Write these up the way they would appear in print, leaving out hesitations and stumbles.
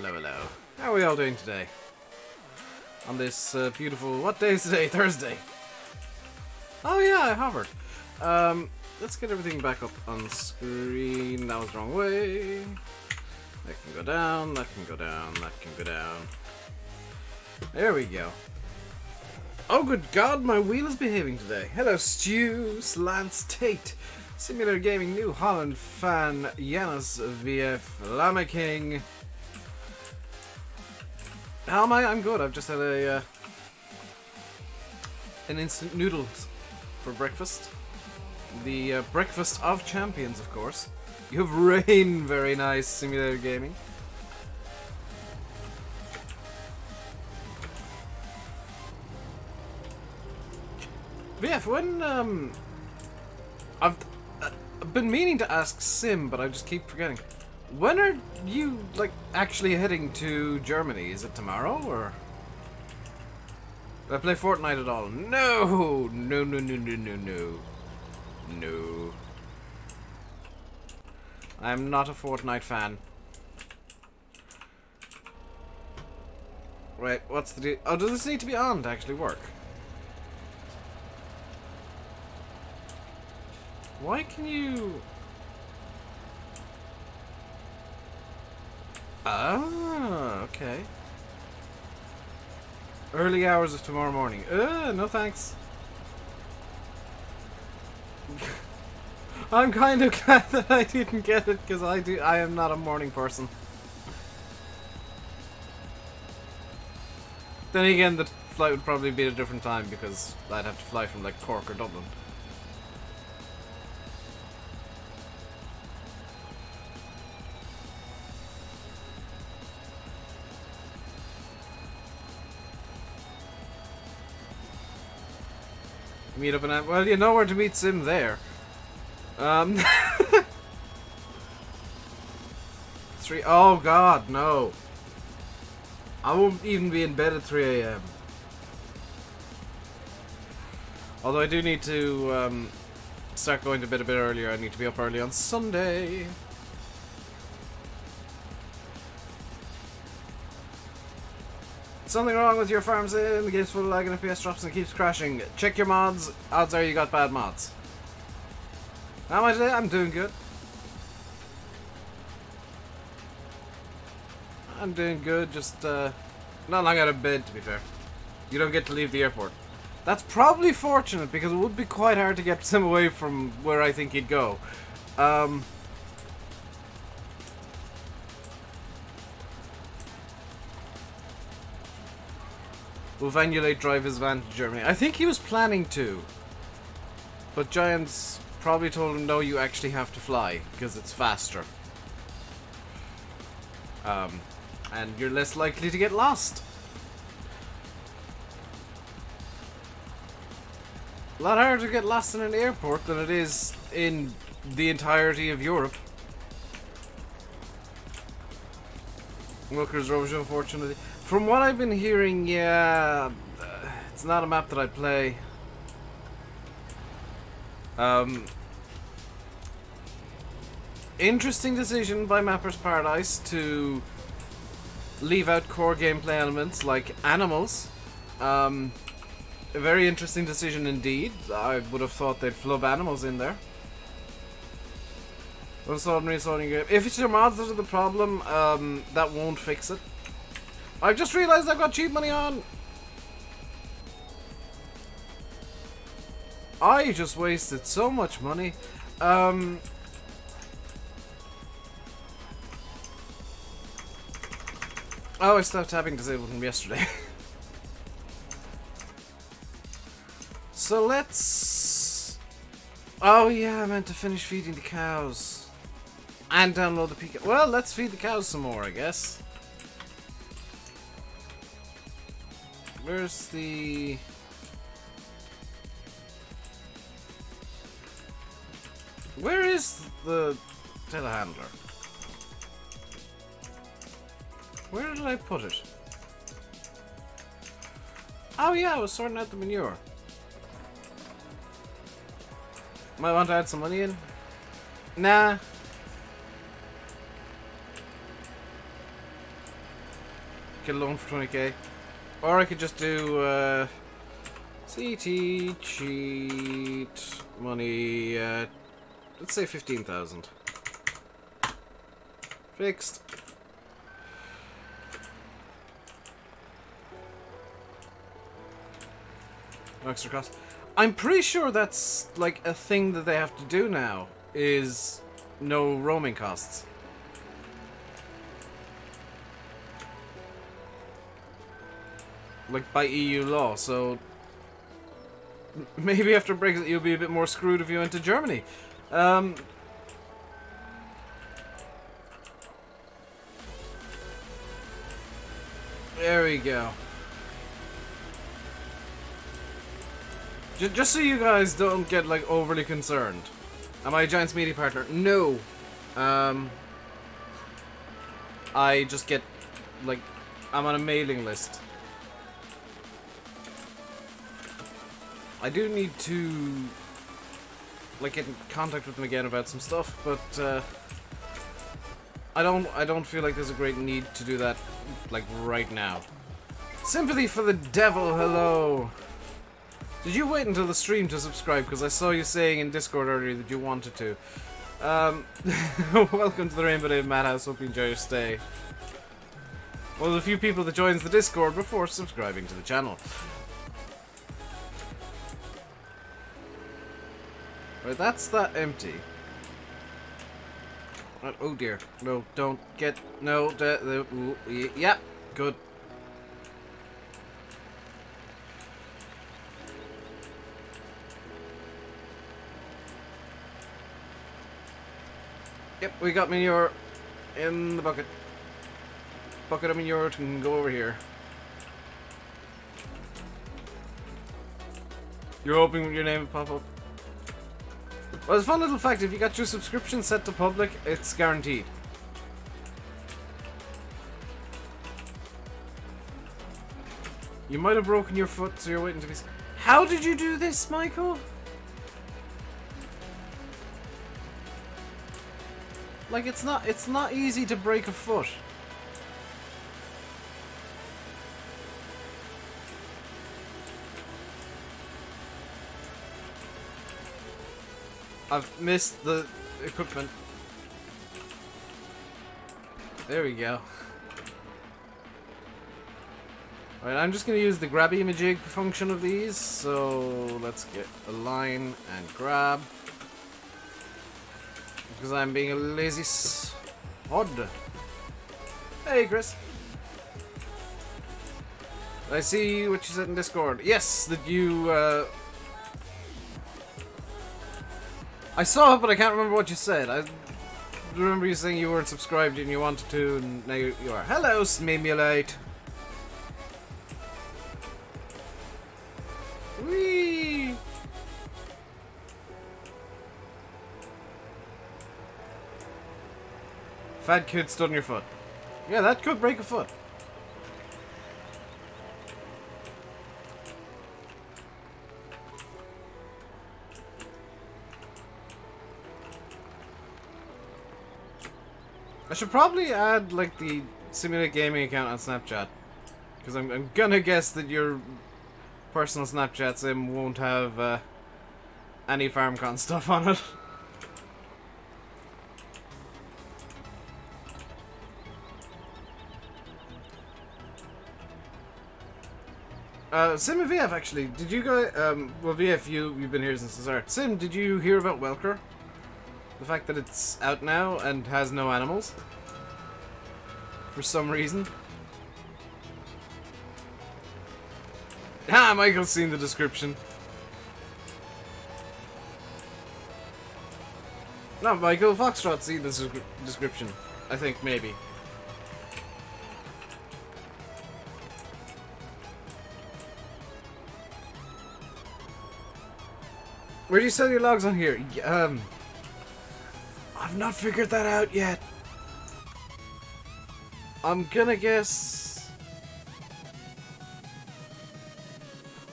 hello. How are we all doing today? On this beautiful... What day is today? Thursday. Oh yeah, I hovered. Let's get everything back up on screen. That was the wrong way. That can go down, that can go down, that can go down. There we go. Oh good god, my wheel is behaving today. Hello Stu, Lance Tate, Simulator Gaming, New Holland fan, Yanis VF, Llama King. How am I? I'm good. I've just had a an instant noodles for breakfast. The breakfast of champions, of course. You have Rain, very nice, Simulator Gaming. VF, when I've been meaning to ask Sim, but I just keep forgetting. When are you, like, actually heading to Germany? Is it tomorrow, or...? Do I play Fortnite at all? No! No, no, no, no, no, no. No. I'm not a Fortnite fan. Right, what's the deal? Oh, does this need to be on to actually work? Why can you... Ah, okay. Early hours of tomorrow morning. No thanks. I'm kind of glad that I didn't get it, because I am not a morning person. Then again, the flight would probably be at a different time, because I'd have to fly from, like, Cork or Dublin. Meet up and well, you know where to meet Sim there. 3. Oh God, no! I won't even be in bed at 3 AM. Although I do need to start going to bed a bit earlier. I need to be up early on Sunday. Something wrong with your farm sim, the game's full of lag and FPS drops and keeps crashing. Check your mods, odds are you got bad mods. How am I today? I'm doing good. I'm doing good, just not long out of bed to be fair. You don't get to leave the airport. That's probably fortunate because it would be quite hard to get Sim away from where I think he'd go. Will Vanulate drive his van to Germany? I think he was planning to. But Giants probably told him, no, you actually have to fly, because it's faster. And you're less likely to get lost. A lot harder to get lost in an airport than it is in the entirety of Europe. Wilker's Rojo, unfortunately. From what I've been hearing, yeah, it's not a map that I play. Interesting decision by Mapper's Paradise to leave out core gameplay elements like animals. A very interesting decision indeed. I would have thought they'd flub animals in there. If it's your mods that are the problem, that won't fix it. I've just realised I've got cheap money on. I just wasted so much money. Oh, I stopped tapping disabled from yesterday. So let's... Oh yeah, I meant to finish feeding the cows. And download the PK. Well, let's feed the cows some more, I guess. Where's the... Where is the telehandler? Where did I put it? Oh yeah, I was sorting out the manure. Might want to add some money in? Nah. get a loan for 20k. Or I could just do CT cheat money. Let's say 15,000. Fixed. No extra cost. I'm pretty sure that's like a thing that they have to do now. Is no roaming costs. Like by EU law, so maybe after Brexit you'll be a bit more screwed if you went to Germany. There we go. Just so you guys don't get like overly concerned. Am I a Giants media partner? No. I just get like I'm on a mailing list. I do need to like get in contact with them again about some stuff, but I don't feel like there's a great need to do that like right now. Sympathy for the devil, hello. Did you wait until the stream to subscribe? Because I saw you saying in Discord earlier that you wanted to. Welcome to the RainbowDave Madhouse. Hope you enjoy your stay. One of the few people that joins the Discord before subscribing to the channel. Right, that's that empty. Oh dear. No, don't get... No, yeah, good. Yep, we got manure in the bucket. Bucket of manure can go over here. You're hoping your name would pop up. Well, it's a fun little fact, if you got your subscription set to public, it's guaranteed. You might have broken your foot, so you're waiting to be... How did you do this, Michael? Like, it's not easy to break a foot. I've missed the equipment. There we go. Alright, I'm just going to use the grab-e-majig function of these. So, let's get a line and grab. Because I'm being a lazy sod. Hey, Chris. I see what you said in Discord. Yes, that you, I saw it, but I can't remember what you said. I remember you saying you weren't subscribed and you wanted to, and now you are. Hello, Smimulate. Whee! Fat kid stood on your foot. Yeah, that could break a foot. I should probably add, like, the Simulate Gaming account on Snapchat. Because I'm gonna guess that your personal Snapchat sim won't have any FarmCon stuff on it. Sim and VF, actually, did you guys, well, VF, you've been here since the start. Sim, did you hear about Welker? The fact that it's out now and has no animals? For some reason. Ah, Michael's seen the description. No, Michael, Foxtrot's seen the description. I think, maybe. Where do you sell your logs on here? I've not figured that out yet. I'm gonna guess...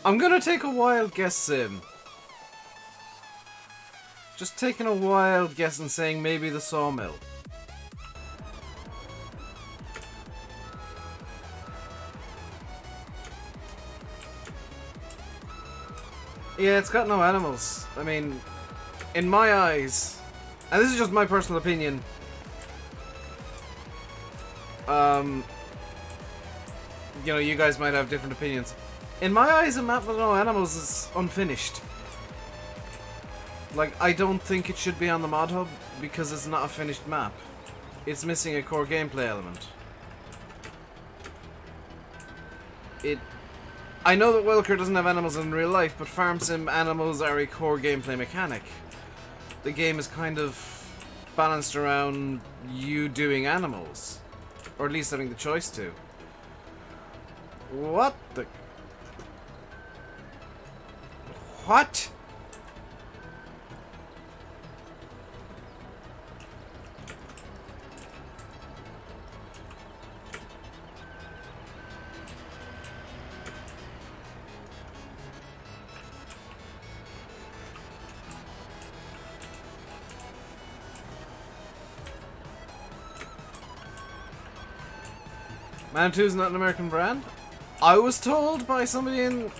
I'm gonna take a wild guess, Sim. Just taking a wild guess and saying maybe the sawmill. Yeah, it's got no animals. I mean, in my eyes, and this is just my personal opinion, you know, you guys might have different opinions. In my eyes, a map with no animals is unfinished. Like, I don't think it should be on the mod hub because it's not a finished map. It's missing a core gameplay element. I know that Welker doesn't have animals in real life, but Farm Sim animals are a core gameplay mechanic. The game is kind of balanced around you doing animals. Or at least having the choice to. What the... What? Manitou's not an American brand? I was told by somebody in,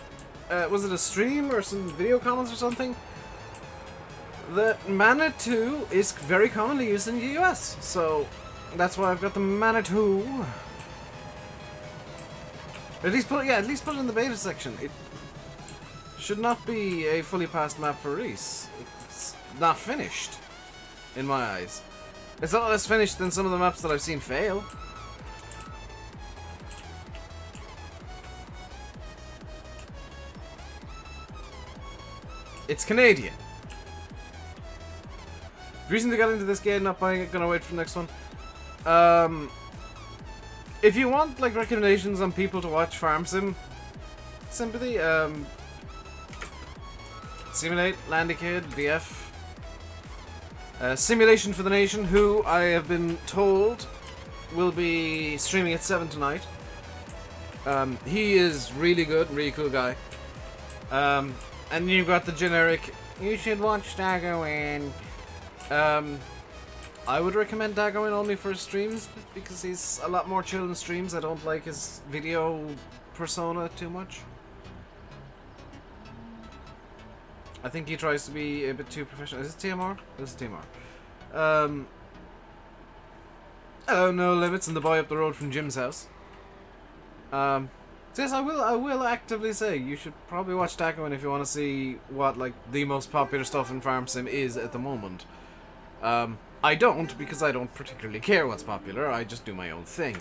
was it a stream or some video comments or something, that Manitou is very commonly used in the US. So that's why I've got the Manitou. At least put it in the beta section. It should not be a fully passed map for release. It's not finished, in my eyes. It's not less finished than some of the maps that I've seen fail. It's Canadian. The reason to get into this game, not buying it, gonna wait for the next one. If you want like recommendations on people to watch Farm Sim, Sympathy, Simulate, Landy Kid, BF, Simulation for the Nation, who I have been told will be streaming at 7 tonight. He is really good, really cool guy. And you've got the generic, you should watch Dagoin. I would recommend Dagoin only for streams, because he's a lot more chill in streams. I don't like his video persona too much. I think he tries to be a bit too professional. Is this TMR? This is TMR. Hello, No Limits and the boy up the road from Jim's house. Yes, I will actively say you should probably watch Dagoin if you want to see what like the most popular stuff in Farm Sim is at the moment. I don't, because I don't particularly care what's popular. I just do my own thing.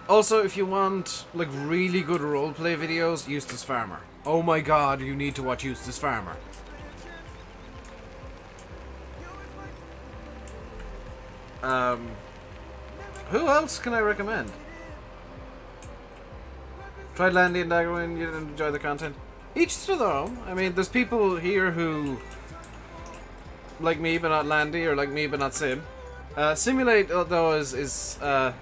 Also, if you want like really good roleplay videos, Eustace Farmer. Oh my god, you need to watch Eustace Farmer. Who else can I recommend? Tried Landy and Dagoin, you didn't enjoy the content. Each to their own. I mean, there's people here who like me but not Landy, or like me but not Sim. Simulate though is yeah,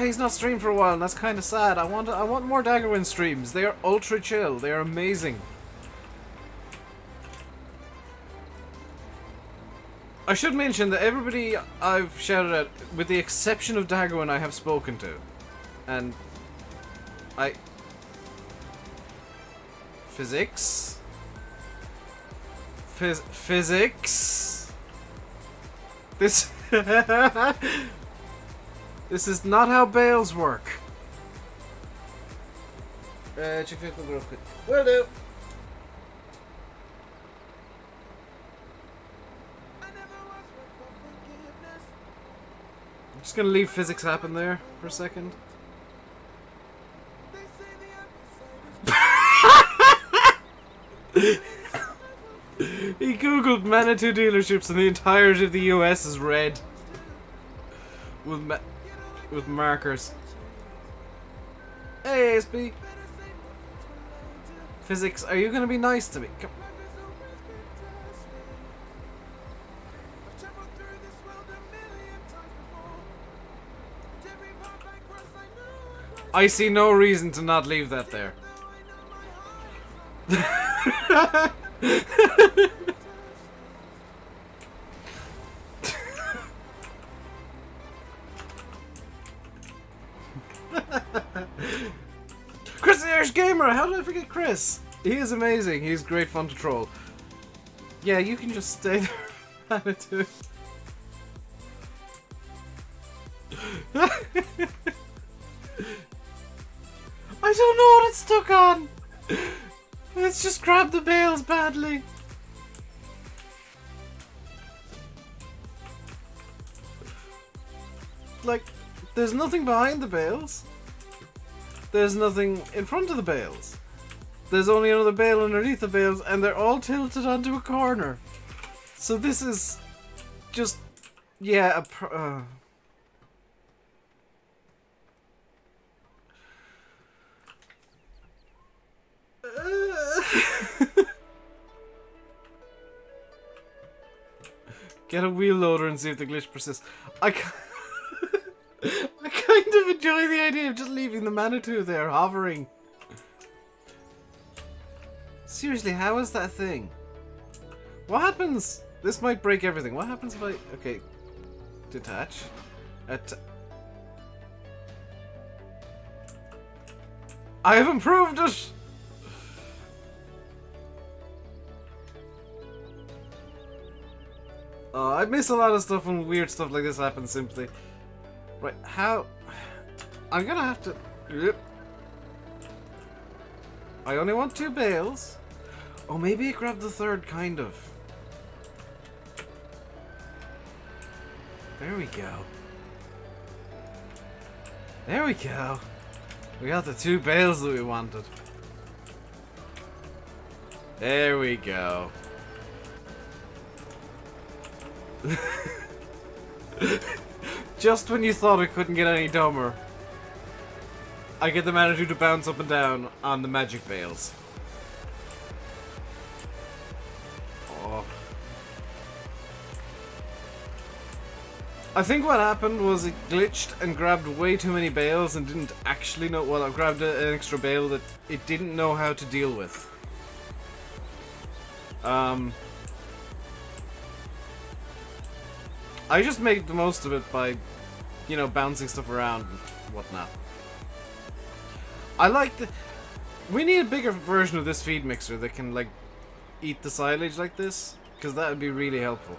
he's not streamed for a while, and that's kind of sad. I want more Dagoin streams. They are ultra chill. They are amazing. I should mention that everybody I've shouted at, with the exception of Dagoin, I have spoken to, and physics. This this is not how bales work. Check Facebook real quick. Will do. I'm just gonna leave physics happen there for a second. He googled Manitou dealerships and the entirety of the US is red with markers. Hey ASB. Physics, are you gonna be nice to me? Come. I see no reason to not leave that there. Chris, the Irish Gamer! How did I forget Chris? He is amazing. He's great fun to troll. Yeah, you can just stay there, Manitou. I don't know what it's stuck on. Let's just grab the bales badly. Like, there's nothing behind the bales. There's nothing in front of the bales. There's only another bale underneath the bales, and they're all tilted onto a corner. So this is just, yeah, Get a wheel loader and see if the glitch persists. I kind of enjoy the idea of just leaving the Manitou there, hovering. Seriously, how is that a thing? What happens? This might break everything. What happens if I... Okay. Detach. I have improved it! I miss a lot of stuff when weird stuff like this happens simply. Right, how... I'm gonna have to... Yep. I only want 2 bales. Oh, maybe I grabbed the third, kind of. There we go. There we go. We got the 2 bales that we wanted. There we go. Just when you thought it couldn't get any dumber, I get the Manitou to bounce up and down on the magic bales. Oh. I think what happened was it glitched and grabbed way too many bales and didn't actually know... Well, I grabbed an extra bale that it didn't know how to deal with. I just made the most of it by, you know, bouncing stuff around and whatnot. I like the... We need a bigger version of this feed mixer that can, like, eat the silage like this, because that would be really helpful.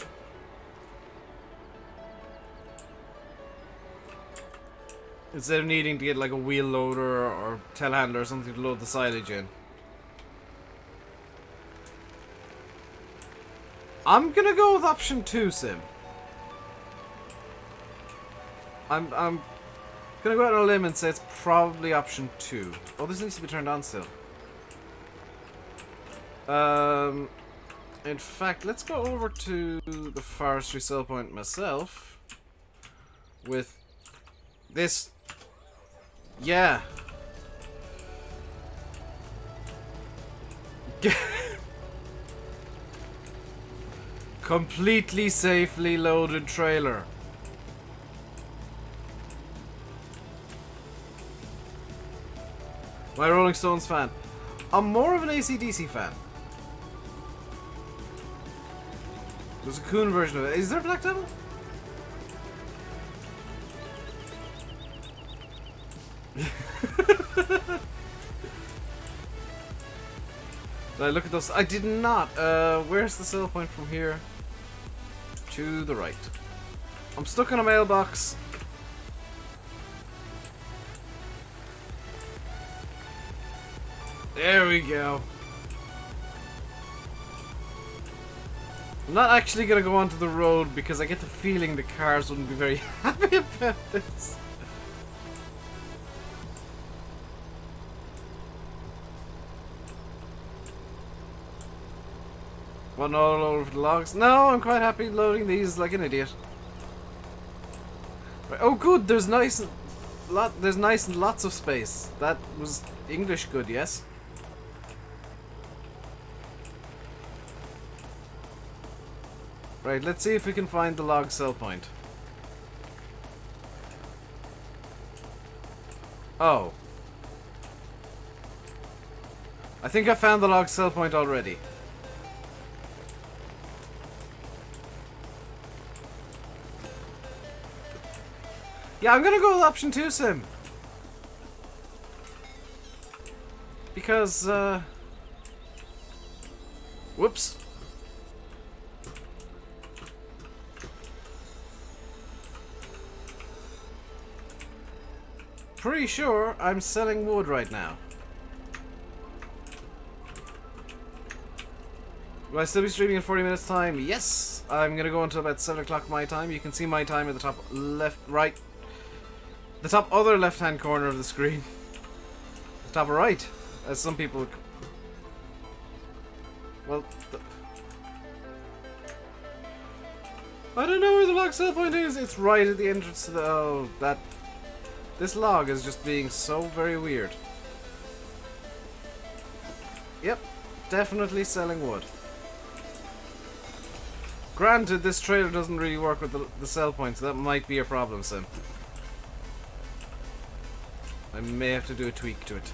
Instead of needing to get, like, a wheel loader or telehandler or something to load the silage in. I'm gonna go with option 2, Sim. I'm gonna go out on a limb and say it's probably option 2. Oh, this needs to be turned on still. In fact, let's go over to the forestry sell point myself with this. Yeah. Completely safely loaded trailer. My Rolling Stones fan. I'm more of an AC/DC fan. There's a coon version of it. Is there a Black Devil? Did I look at those? I did not. Where's the sell point from here? To the right. I'm stuck in a mailbox. There we go. I'm not actually gonna go onto the road because I get the feeling the cars wouldn't be very happy about this. Want all over the logs? No, I'm quite happy loading these like an idiot. Right. Oh, good. There's nice and lots of space. That was English good, yes. Right, let's see if we can find the log sell point. Oh. I think I found the log sell point already. Yeah, I'm gonna go with option 2, Sim. Because, whoops. Pretty sure I'm selling wood right now. Will I still be streaming in 40 minutes time? Yes! I'm gonna go until about 7 o'clock my time. You can see my time at the top left, right. The top other left-hand corner of the screen. The top right, as some people... Well... I don't know where the log sell point is. It's right at the entrance to the... Oh, that... This log is just being so very weird. Yep, definitely selling wood. Granted, this trailer doesn't really work with the sell point, so that might be a problem, Sim. I may have to do a tweak to it.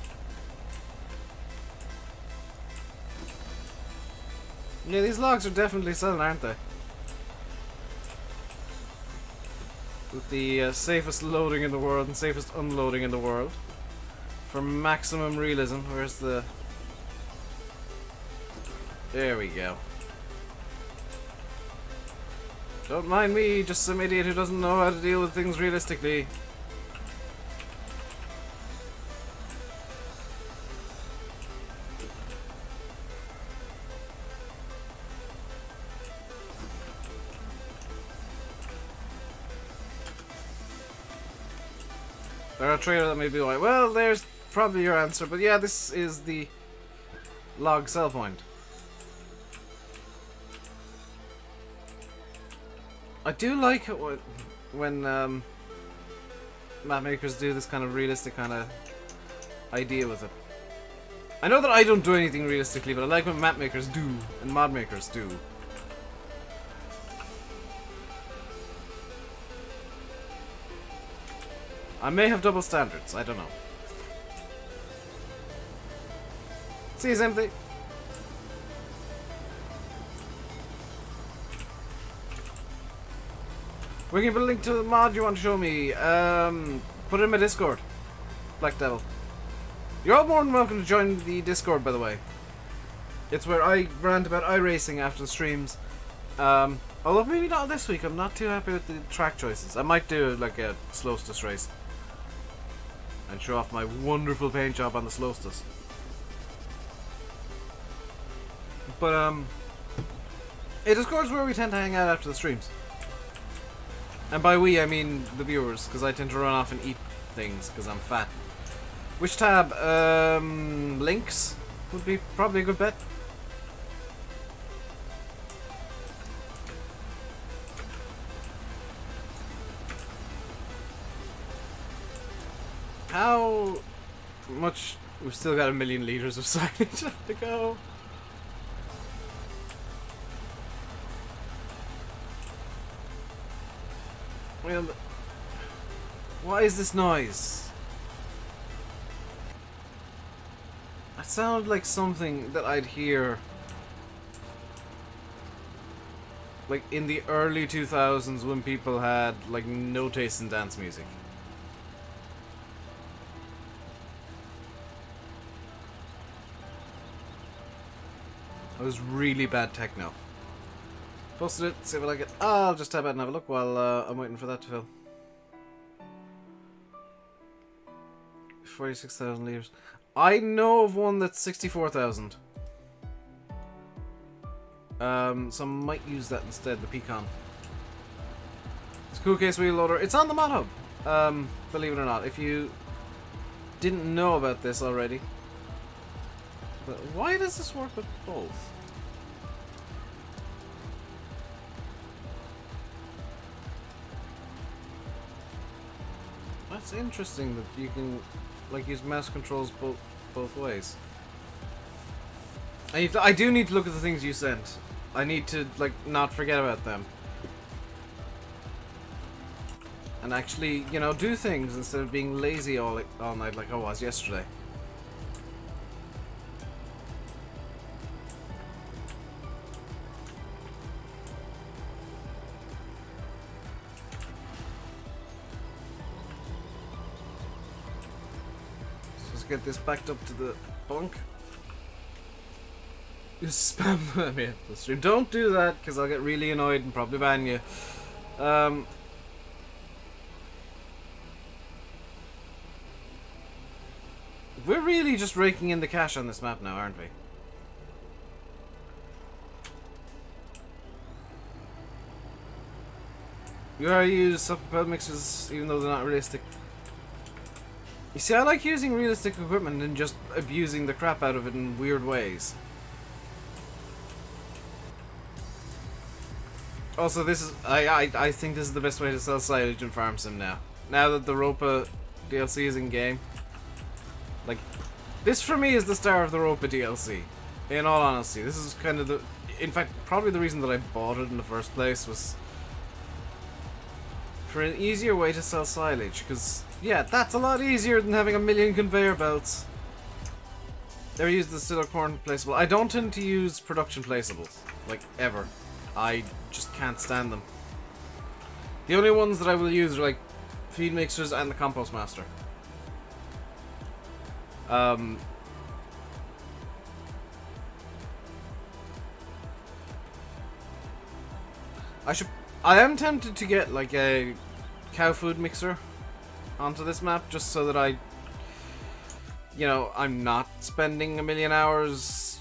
Yeah, these logs are definitely selling, aren't they? With the safest loading in the world and safest unloading in the world. For maximum realism. Where's the... There we go. Don't mind me, just some idiot who doesn't know how to deal with things realistically. There are a trailer that may be like, well, there's probably your answer, but yeah, this is the log sell point. I do like it when map makers do this kind of realistic kind of idea with it. I know that I don't do anything realistically, but I like when map makers do and mod makers do. I may have double standards, I don't know. See you, Empty. We can put a link to the mod you want to show me. Put it in my Discord. Black Devil. You're all more than welcome to join the Discord, by the way. It's where I rant about iRacing after the streams. Although maybe not this week. I'm not too happy with the track choices. I might do like a Slowstus race. And show off my wonderful paint job on the Slowstus. But, Discord's where we tend to hang out after the streams. And by we, I mean the viewers, because I tend to run off and eat things, because I'm fat. Which tab? Links would be probably a good bet. How much? We've still got 1 million liters of silage left to go. Well, what is this noise? That sounded like something that I'd hear like in the early 2000s when people had like no taste in dance music. It was really bad techno. Posted it, see if I like it. I'll just tab out and have a look while I'm waiting for that to fill. 46,000 liters. I know of one that's 64,000. So I might use that instead, the Pecan. It's a cool case wheel loader. It's on the mod hub. Believe it or not. If you didn't know about this already. But why does this work with both? That's interesting that you can like use mouse controls both ways. I do need to look at the things you sent. I need to like not forget about them. And actually, you know, do things instead of being lazy all night like I was yesterday. get this backed up to the bunk. You spam me at the stream. Don't do that, because I'll get really annoyed and probably ban you. We're really just raking in the cash on this map now, aren't we? You gotta use self-propelled mixers even though they're not realistic. You see, I like using realistic equipment and just abusing the crap out of it in weird ways. Also, this is I think this is the best way to sell silage in Farm Sim now. Now that the Ropa DLC is in game. Like, this for me is the star of the Ropa DLC. In all honesty, this is kind of the... In fact, probably the reason that I bought it in the first place was for an easier way to sell silage. Because, yeah, that's a lot easier than having a million conveyor belts. Never use the distiller corn placeable. I don't tend to use production placeables. Like, ever. I just can't stand them. The only ones that I will use are like feed mixers and the compost master. I am tempted to get like a cow food mixer onto this map just so that I, you know, I'm not spending a million hours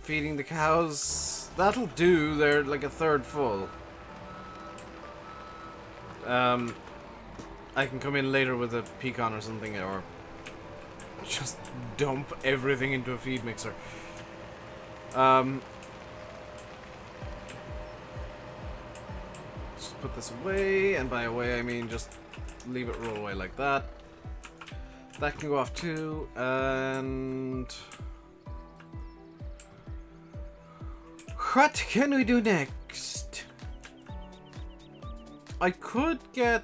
feeding the cows. That'll do, they're like a third full. I can come in later with a pecan or something, or just dump everything into a feed mixer. Just put this away, and by away I mean just leave it roll away like that. That can go off too, and... what can we do next? I could get...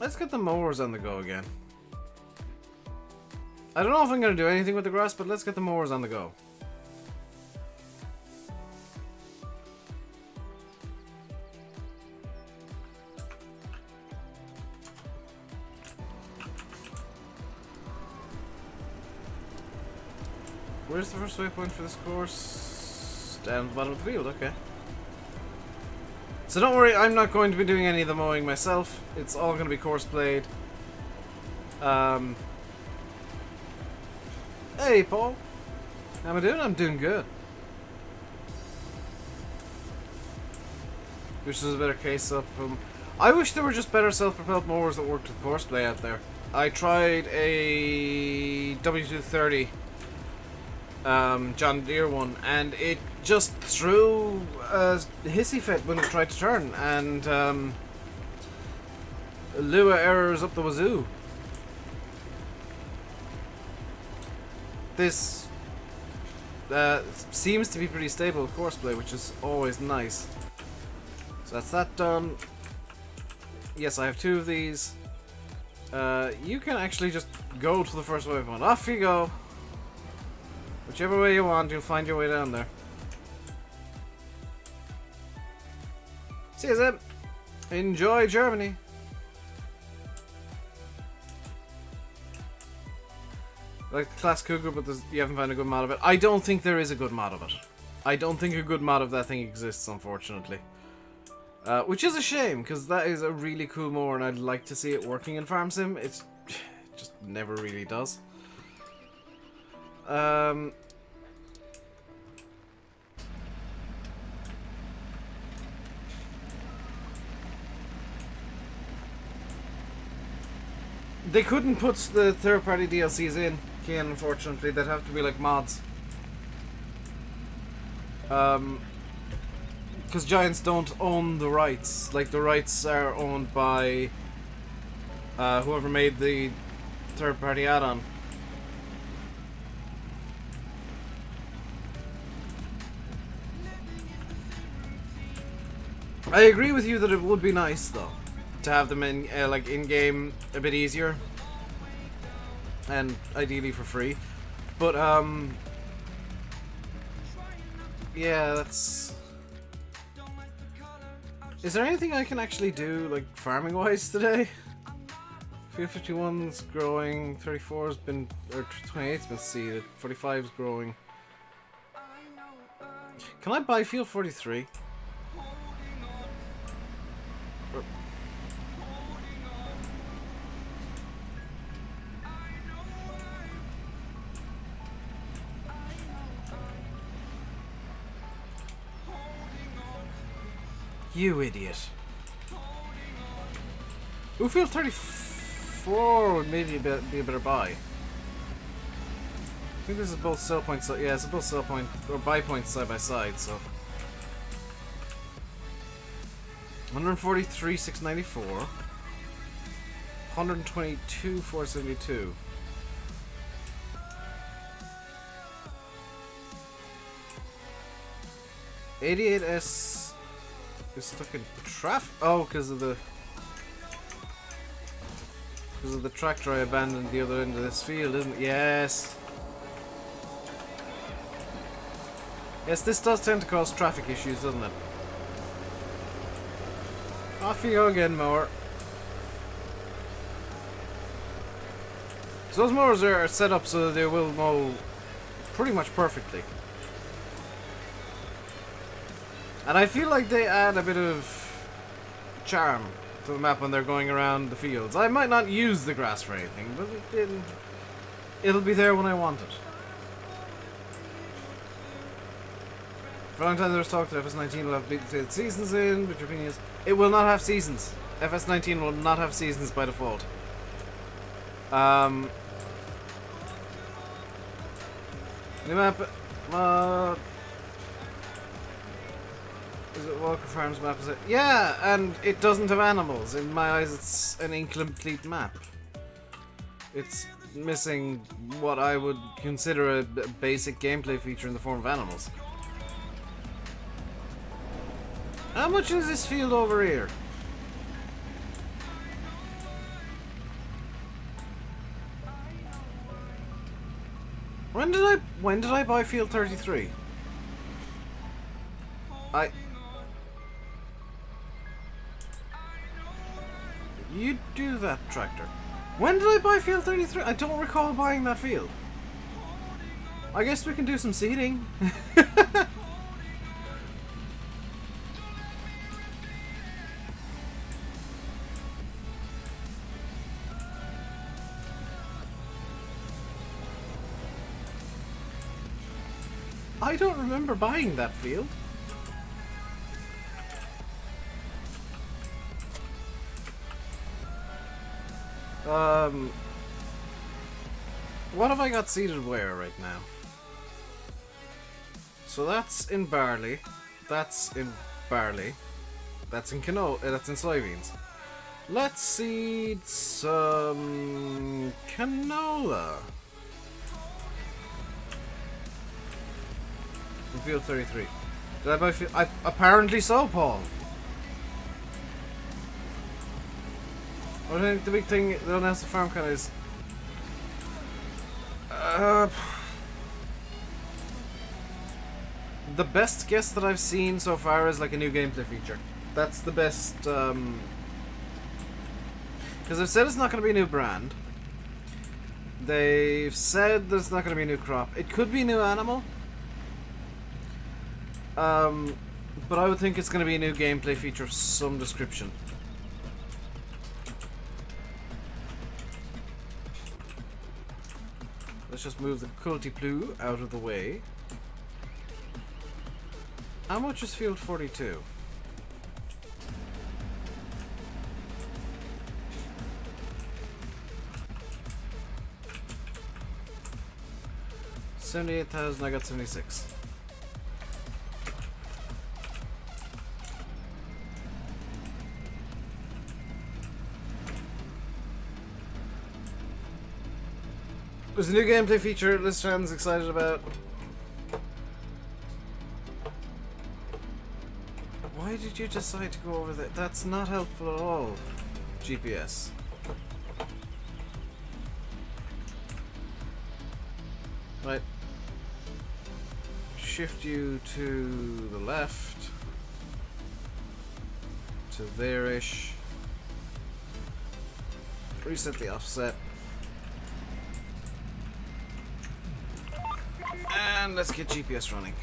let's get the mowers on the go again. I don't know if I'm going to do anything with the grass, but let's get the mowers on the go. Where's the first waypoint for this course? Down the bottom of the field, okay. So don't worry, I'm not going to be doing any of the mowing myself. It's all going to be course played. Hey, Paul. How am I doing? I'm doing good. Which is a better case of... I wish there were just better self-propelled mowers that worked with course play out there. I tried a W230 John Deere one, and it just threw a hissy fit when it tried to turn, and Lua errors up the wazoo. This seems to be pretty stable with course play, which is always nice. So that's that done. Yes, I have two of these. You can actually just go to the first waypoint. Off you go. Whichever way you want, you'll find your way down there. See you, Zeb. Enjoy Germany. Like the Class Cougar, but you haven't found a good mod of it. I don't think there is a good mod of it. I don't think a good mod of that thing exists, unfortunately. Which is a shame, because that is a really cool mower, and I'd like to see it working in Farm Sim. It just never really does. They couldn't put the third-party DLCs in, Kian, unfortunately. They'd have to be like mods. Because Giants don't own the rights. Like, the rights are owned by whoever made the third-party add-on. I agree with you that it would be nice, though, to have them in like in-game a bit easier, and ideally for free. But yeah, that's... Is there anything I can actually do, like, farming-wise today? Field 51's growing, 34's been, or 28's been seeded, 45's growing. Can I buy Field 43? You idiot. Ooh, Field 34 would maybe be a better buy. I think this is both sell points, so yeah, it's both sell point or buy points side by side, so 143 694, 122 472. $88S is stuck in traffic. Oh, because of the tractor I abandoned the other end of this field, isn't it? Yes. Yes, this does tend to cause traffic issues, doesn't it? Off you go again, mower. So those mowers are set up so that they will mow pretty much perfectly. And I feel like they add a bit of charm to the map when they're going around the fields. I might not use the grass for anything, but it'll be there when I want it. For a long time there was talk that FS19 will have big seasons in, but your opinion is it will not have seasons. FS19 will not have seasons by default. New map, is it Walker Farms map? Is it? Yeah, and it doesn't have animals. In my eyes, it's an incomplete map. It's missing what I would consider a basic gameplay feature in the form of animals. How much is this field over here? When did I buy field 33? You do that, tractor. When did I buy field 33? I don't recall buying that field. I guess we can do some seeding. I don't remember buying that field. What have I got seeded where right now? So that's in barley, that's in barley, that's in canola, that's in soybeans. Let's seed some canola. In field 33. Did I buy field? Apparently so, Paul. I think the big thing that has the farm kind of is the best guess that I've seen so far is like a new gameplay feature. That's the best, because they've said it's not going to be a new brand. They've said there's not going to be a new crop. It could be a new animal. But I would think it's going to be a new gameplay feature of some description. Let's just move the Culti-Plu out of the way. How much is field 42? $78,000, I got 76. There's a new gameplay feature Listran's excited about. Why did you decide to go over there? That's not helpful at all. GPS. Right. Shift you to the left. To there-ish. Reset the offset. And let's get GPS running.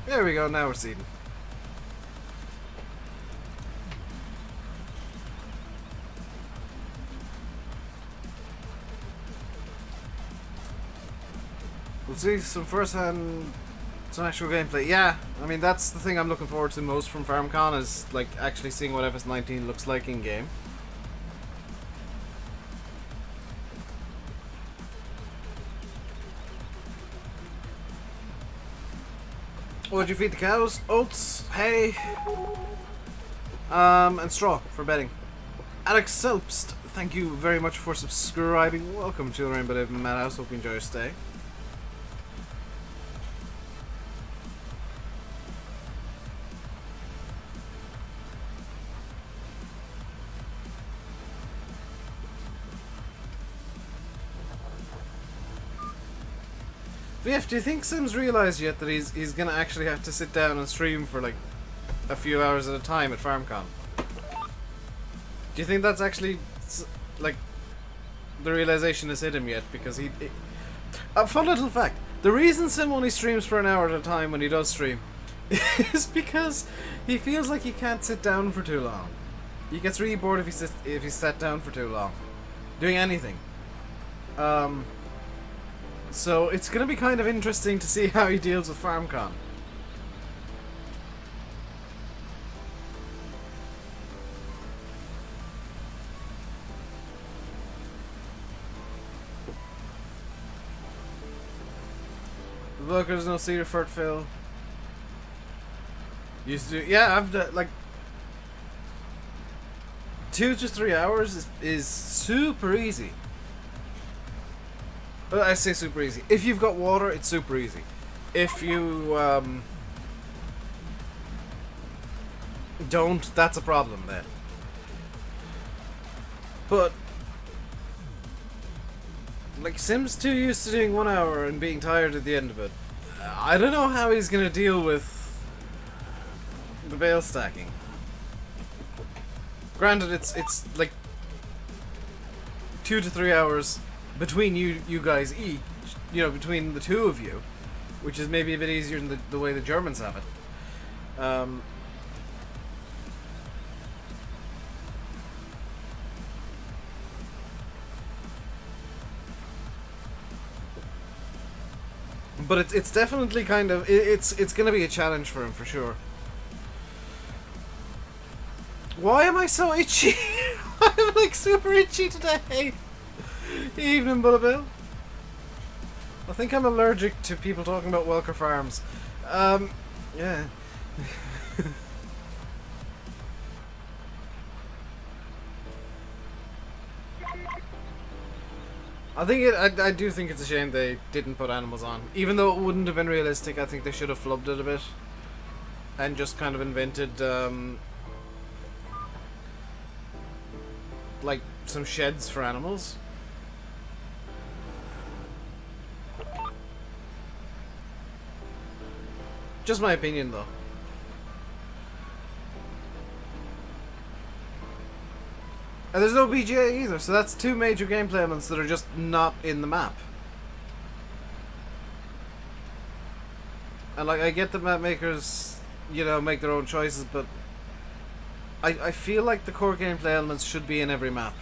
There we go, now we're seeding. We'll see some first-hand, some actual gameplay. Yeah, I mean that's the thing I'm looking forward to most from FarmCon is like actually seeing what FS19 looks like in game. What did you feed the cows? Oats, hay, and straw for bedding. Alex Selpst, thank you very much for subscribing. Welcome to the RainbowDave Madhouse. Hope you enjoy your stay. VF, do you think Sim's realised yet that he's gonna actually have to sit down and stream for like a few hours at a time at FarmCon? Do you think that's actually like the realisation has hit him yet? Because a fun little fact: the reason Sim only streams for an hour at a time when he does stream is because he feels like he can't sit down for too long. He gets really bored if he's sat down for too long, doing anything. So it's going to be kind of interesting to see how he deals with FarmCon. Look, there's no cedar fert fill. Used to, yeah, I've done, like 2 to 3 hours is super easy. I say super easy. If you've got water, it's super easy. If you don't, that's a problem then. But like Sim's too used to doing 1 hour and being tired at the end of it. I don't know how he's gonna deal with the bale stacking. Granted, it's like 2 to 3 hours between you guys each, you know, between the two of you, which is maybe a bit easier than the way the Germans have it. But it's definitely kind of it's going to be a challenge for him for sure. Why am I so itchy? I'm like super itchy today. Evening, BulletBill. I think I'm allergic to people talking about Welker Farms. Yeah. I do think it's a shame they didn't put animals on. Even though it wouldn't have been realistic, I think they should have flubbed it a bit. And just kind of invented, like, some sheds for animals. Just my opinion, though. And there's no BGA either, so that's 2 major gameplay elements that are just not in the map. And like, I get that map makers, you know, make their own choices, but I feel like the core gameplay elements should be in every map.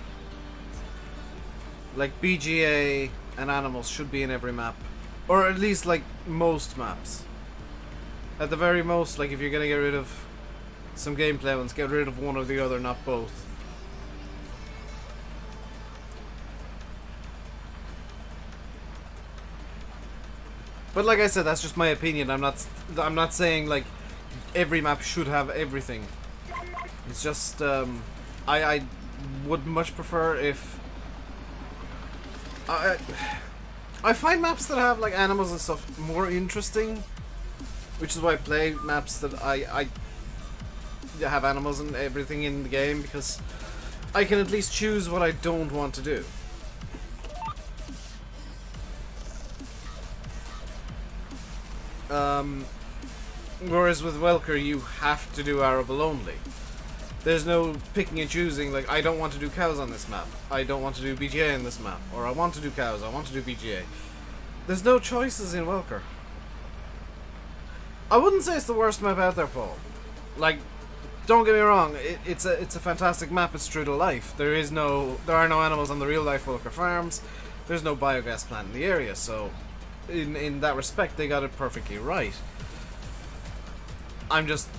Like BGA and animals should be in every map. Or at least like most maps. At the very most, like if you're gonna get rid of some gameplay elements, get rid of one or the other, not both. But like I said, that's just my opinion. I'm not saying like every map should have everything. It's just I would much prefer if I find maps that have like animals and stuff more interesting, which is why I play maps that I have animals and everything in the game, because I can at least choose what I don't want to do. Whereas with Welker, you have to do arable only. There's no picking and choosing, like, I don't want to do cows on this map. I don't want to do BGA on this map. Or I want to do cows, I want to do BGA. There's no choices in Welker. I wouldn't say it's the worst map out there, Paul. Like, don't get me wrong, it's a fantastic map, it's true to life. There are no animals on the real life Welker farms. There's no biogas plant in the area, so in that respect they got it perfectly right. I'm just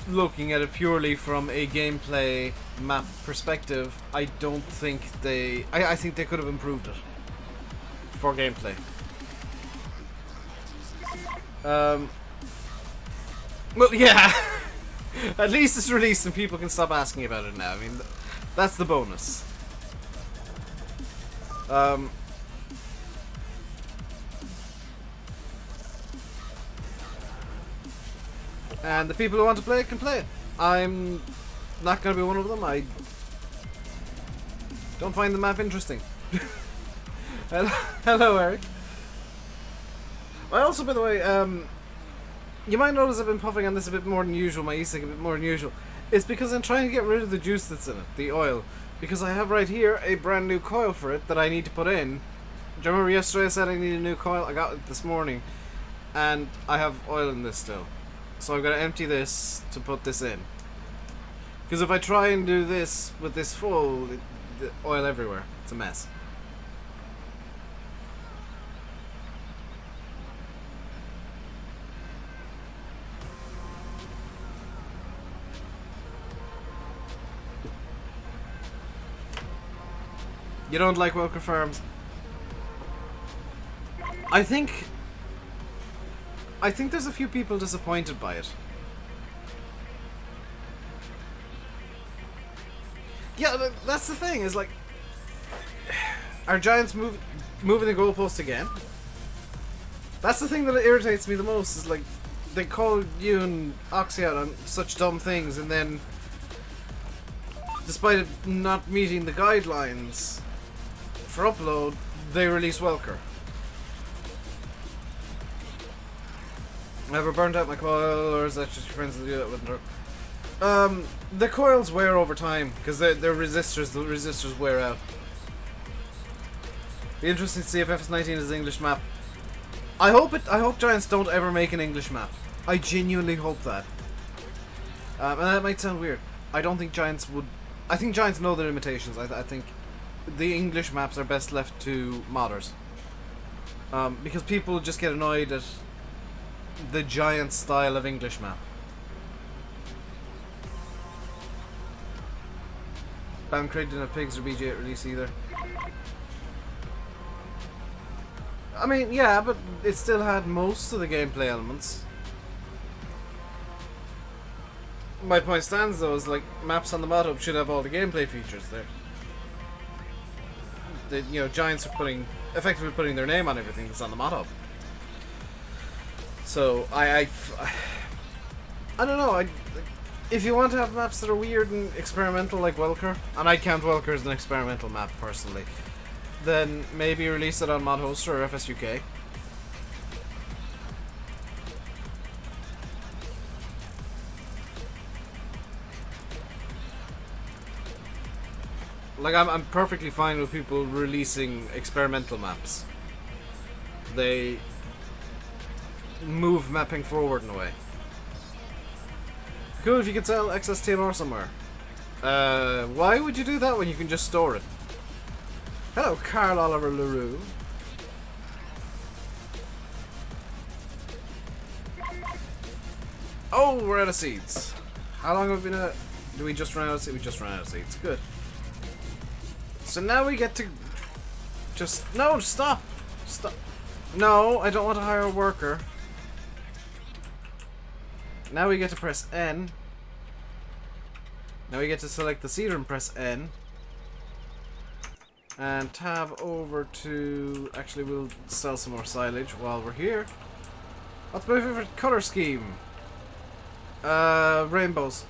looking at it purely from a gameplay map perspective. I don't think I think they could have improved it for gameplay. Well, yeah. At least it's released and people can stop asking about it now. I mean, that's the bonus. And the people who want to play it can play it. I'm not going to be one of them. I don't find the map interesting. Hello, Eric. I also, by the way, you might notice I've been puffing on this a bit more than usual, my e-cig a bit more than usual. It's because I'm trying to get rid of the juice that's in it, the oil. Because I have right here a brand new coil for it that I need to put in. Do you remember yesterday I said I need a new coil? I got it this morning. And I have oil in this still. So I've got to empty this to put this in. Because if I try and do this with this full, the oil everywhere. It's a mess. You don't like Welker Farms? I think there's a few people disappointed by it. Yeah, that's the thing, is like, are Giants moving the goalpost again? That's the thing that irritates me the most, is like, they call you and Oxy out on such dumb things, and then, despite it not meeting the guidelines for upload, they release Welker. Ever burnt out my coil, or is that just your friends that do that with her? The coils wear over time, because they're resistors, the resistors wear out. Be interesting to see if FS19 is an English map. I hope Giants don't ever make an English map. I genuinely hope that. And that might sound weird. I don't think Giants would... I think Giants know their limitations. I think the English maps are best left to modders. Because people just get annoyed at the Giant style of English map. Bamcrate didn't have pigs or BG8 release either. I mean, yeah, but it still had most of the gameplay elements. My point stands though, is like, maps on the mod hub should have all the gameplay features there. You know, Giants are effectively putting their name on everything that's on the mod hub. So I don't know. If you want to have maps that are weird and experimental like Welker, and I'd count Welker as an experimental map personally, then maybe release it on Mod Hoster or FSUK. Like, I'm perfectly fine with people releasing experimental maps. They move mapping forward in a way. Cool if you could sell XSTMR somewhere. Why would you do that when you can just store it? Hello, Carl Oliver LaRue. Oh, we're out of seeds. How long have we been at? Do we just run out of seeds? We just ran out of seeds. Good. So now we get to just... No, stop! Stop. No, I don't want to hire a worker. Now we get to press N. Now we get to select the seeder and press N. And tab over to... Actually, we'll sell some more silage while we're here. What's my favorite color scheme? Rainbows.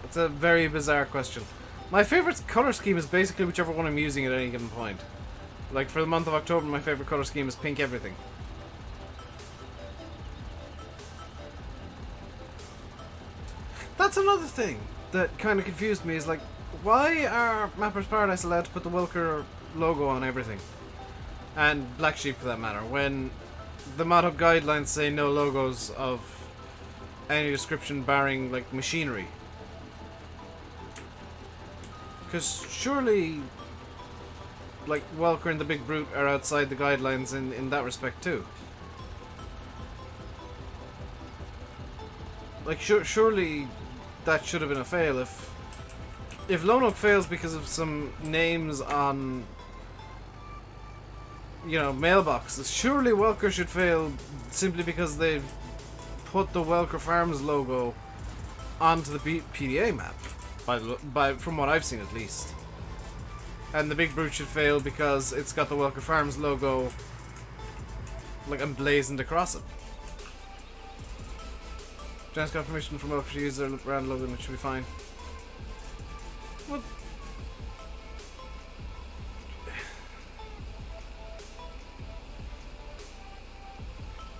It's a very bizarre question. My favorite color scheme is basically whichever one I'm using at any given point. Like, for the month of October, my favorite color scheme is pink everything. That's another thing that kind of confused me, is like, why are Mapper's Paradise allowed to put the Welker logo on everything? And Black Sheep, for that matter, when the mod hub guidelines say no logos of any description barring, like, machinery. Because surely, like, Welker and the Big Brute are outside the guidelines in that respect too. Like, surely that should have been a fail. If Lone Oak fails because of some names on, you know, mailboxes, surely Welker should fail simply because they've put the Welker Farms logo onto the PDA map, from what I've seen at least. And the Big Brute should fail because it's got the Welker Farms logo, like, emblazoned across it. Jan's got permission from Welker to use their brand logo, which should be fine. What?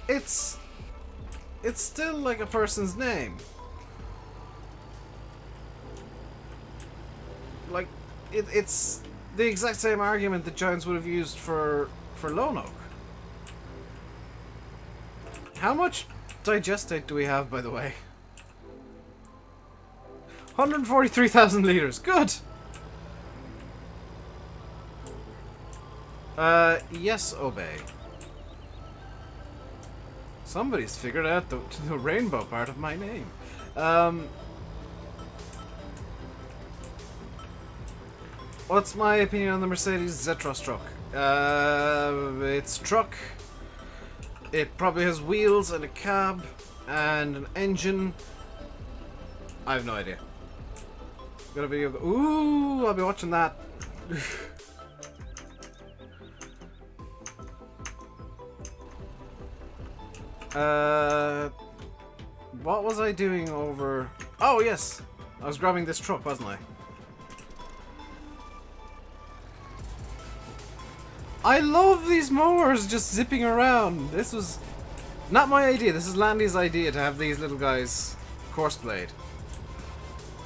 It's still like a person's name. Like, it's the exact same argument that Giants would have used for Lone Oak. How much digestate do we have, by the way? 143,000 liters. Good. Yes, obey. Somebody's figured out the rainbow part of my name. What's my opinion on the Mercedes Zetros truck? It's a truck. It probably has wheels and a cab and an engine. I have no idea. Got a video. Ooh, I'll be watching that. What was I doing over? Oh yes, I was grabbing this truck, wasn't I? I love these mowers just zipping around. This was not my idea. This is Landy's idea to have these little guys course blade.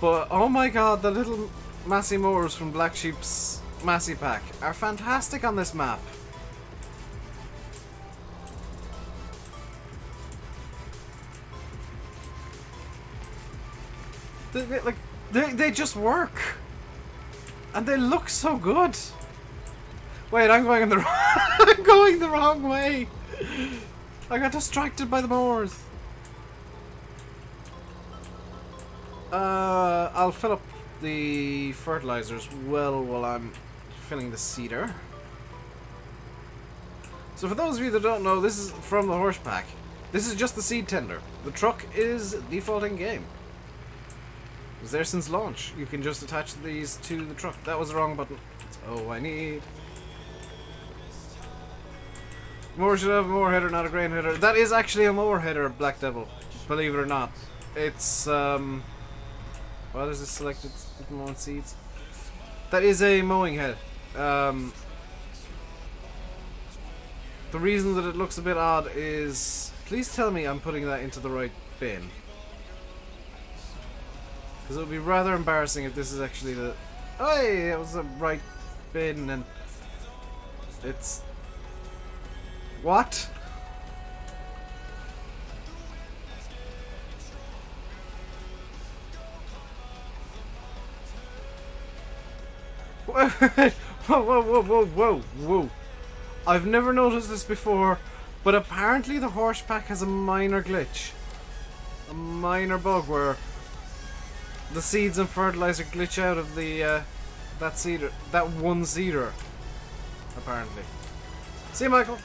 But oh my god, the little Massey mowers from Black Sheep's Massey pack are fantastic on this map. They just work, and they look so good. Wait, I'm going in the I'm going the wrong way. I got distracted by the mowers. I'll fill up the fertilizers well while I'm filling the seeder. So for those of you that don't know, this is from the horse pack. This is just the seed tender. The truck is default in game. It was there since launch. You can just attach these to the truck. That was the wrong button. That's all I need. Mower should have a mower header, not a grain header. That is actually a mower header, Black Devil. Believe it or not. It's, what is this selected mowing seeds? That is a mowing head. The reason that it looks a bit odd is... Please tell me I'm putting that into the right bin. Because it would be rather embarrassing if this is actually the... Hey, it was the right bin and... It's... What? Whoa, whoa, whoa, whoa, whoa, whoa. I've never noticed this before, but apparently the horse pack has a minor glitch. A minor bug where the seeds and fertilizer glitch out of the, that one seeder. Apparently. See you, Michael.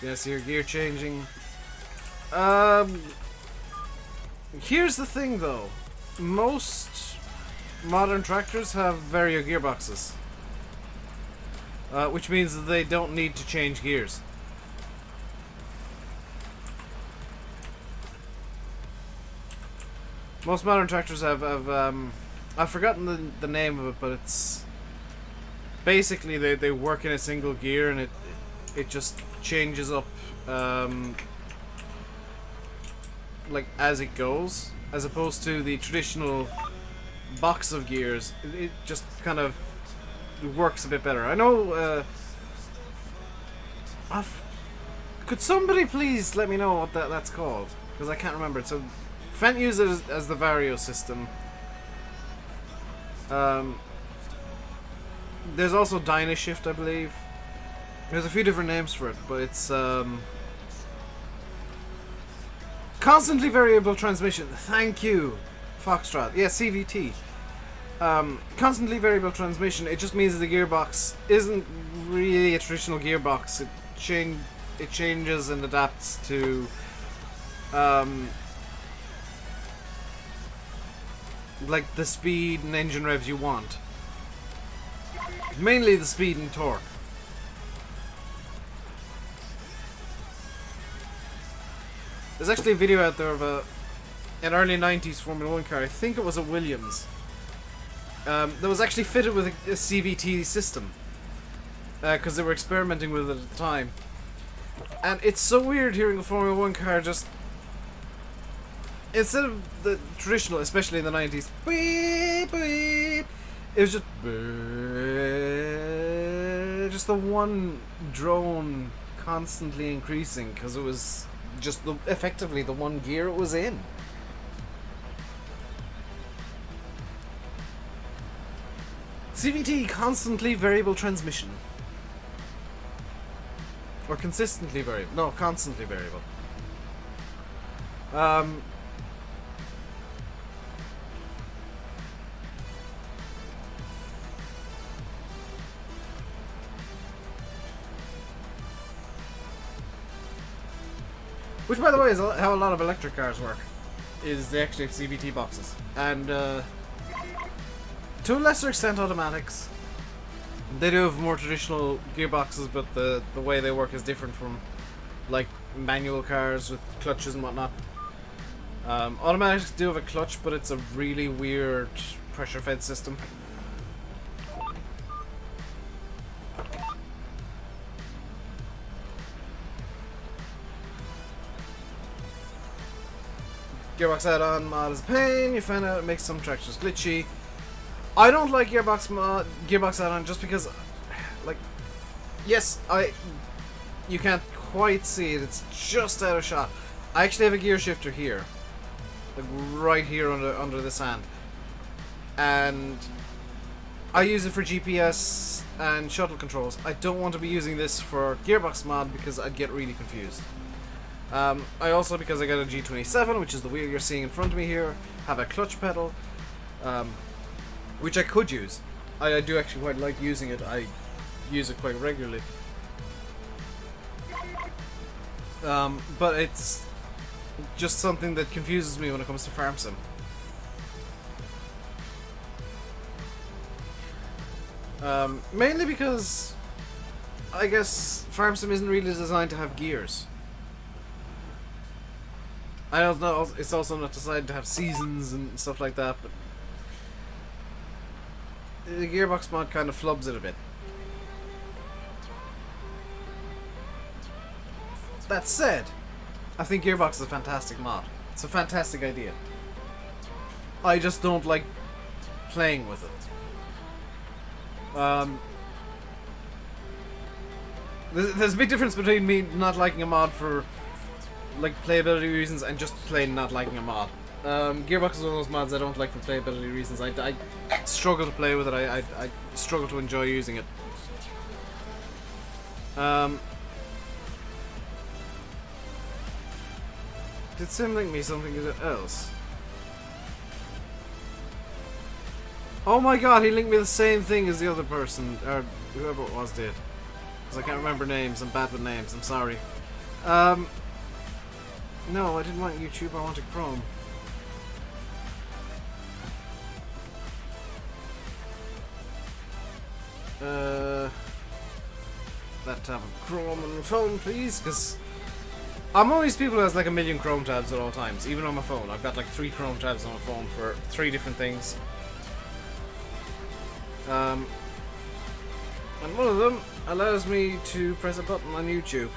Yes, your gear changing. Here's the thing though. Most modern tractors have vario gearboxes. Which means that they don't need to change gears. Most modern tractors have I've forgotten the name of it, but it's basically they work in a single gear, and it just changes up like as it goes, as opposed to the traditional box of gears. It just kind of works a bit better. I know. Could somebody please let me know what that's called? Because I can't remember it. So Fent uses it as the Vario system. There's also Dynashift, I believe. There's a few different names for it, but it's constantly variable transmission. Thank you, Foxtrot. Yeah, CVT. Constantly variable transmission. It just means that the gearbox isn't really a traditional gearbox. It changes and adapts to like the speed and engine revs you want. Mainly the speed and torque. There's actually a video out there of an early 90s Formula 1 car. I think it was a Williams. That was actually fitted with a CVT system. Because they were experimenting with it at the time. And it's so weird hearing a Formula 1 car just... Instead of the traditional, especially in the 90s, beep, beep, it was just... Just the one drone constantly increasing, because it was just effectively the one gear it was in. CVT, constantly variable transmission. Or consistently variable. No, constantly variable. Which, by the way, is how a lot of electric cars work. Is they actually have CVT boxes. And, to a lesser extent, automatics. They do have more traditional gearboxes, but the way they work is different from, like, manual cars with clutches and whatnot. Automatics do have a clutch, but it's a really weird pressure-fed system. Gearbox add-on mod is a pain. You find out it makes some tractors glitchy. I don't like gearbox add-on just because, like, yes, you can't quite see it. It's just out of shot. I actually have a gear shifter here, like right here under this hand, and I use it for GPS and shuttle controls. I don't want to be using this for gearbox mod because I'd get really confused. I also, because I got a G27, which is the wheel you're seeing in front of me here, have a clutch pedal, which I could use. I do actually quite like using it. I use it quite regularly. But it's just something that confuses me when it comes to farm sim. Mainly because I guess farm sim isn't really designed to have gears. I don't know, it's also not designed to have seasons and stuff like that, but the gearbox mod kind of flubs it a bit. That said, I think gearbox is a fantastic mod. It's a fantastic idea. I just don't like playing with it. There's a big difference between me not liking a mod for like playability reasons and just plain not liking a mod. Gearbox is one of those mods I don't like for playability reasons. I struggle to play with it. I struggle to enjoy using it. Did Sim link me something else? Oh my god, he linked me the same thing as the other person, or whoever it was did. Because I can't remember names. I'm bad with names. I'm sorry. No, I didn't want YouTube, I wanted Chrome. That tab of Chrome on the phone, please, because I'm one of these people who has like a million Chrome tabs at all times, even on my phone. I've got like 3 Chrome tabs on my phone for 3 different things. And one of them allows me to press a button on YouTube.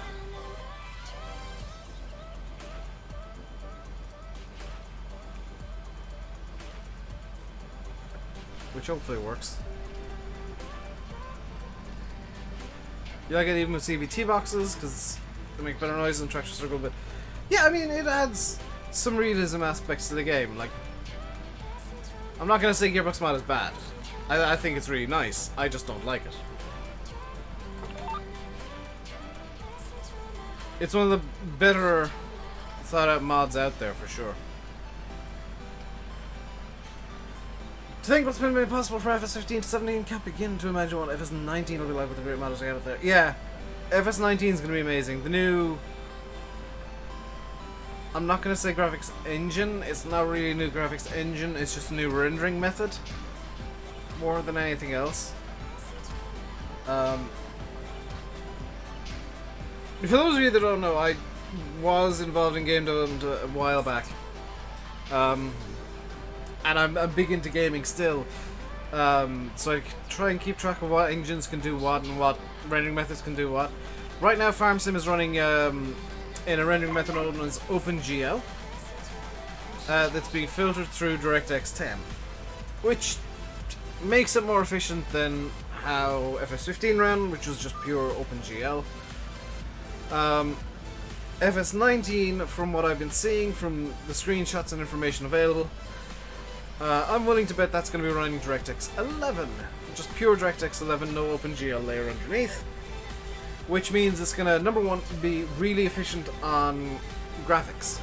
Which hopefully works. You like it even with CVT boxes because they make better noise than Tractor Circle, but yeah, I mean, it adds some realism aspects to the game. Like, I'm not gonna say Gearbox mod is bad. I think it's really nice. I just don't like it. It's one of the better thought out mods out there for sure. To think what's been made possible for FS15 to 17, can't begin to imagine what FS19 will be like with the great modders out there. Yeah, FS19 is going to be amazing. The new... I'm not going to say graphics engine. It's not really a new graphics engine. It's just a new rendering method. More than anything else. For those of you that don't know, I was involved in game development a while back. And I'm big into gaming still, so I try and keep track of what engines can do what and what rendering methods can do what. Right now FarmSim is running in a rendering method known as OpenGL that's being filtered through DirectX 10, which makes it more efficient than how FS15 ran, which was just pure OpenGL. FS19, from what I've been seeing from the screenshots and information available, I'm willing to bet that's going to be running DirectX 11. Just pure DirectX 11, no OpenGL layer underneath. Which means it's going to, number one, be really efficient on graphics.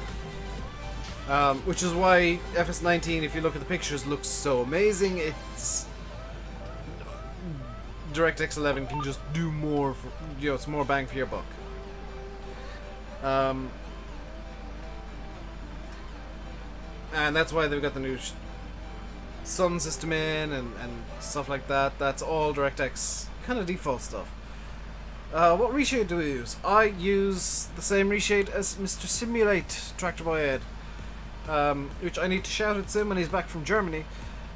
Which is why FS19, if you look at the pictures, looks so amazing. It's... DirectX 11 can just do more, for, you know, it's more bang for your buck. And that's why they've got the new Sun system in and stuff like that. That's all DirectX kind of default stuff. What reshade do we use? I use the same reshade as Mr. Simulate, Tractor Boy Ed, which I need to shout at him when he's back from Germany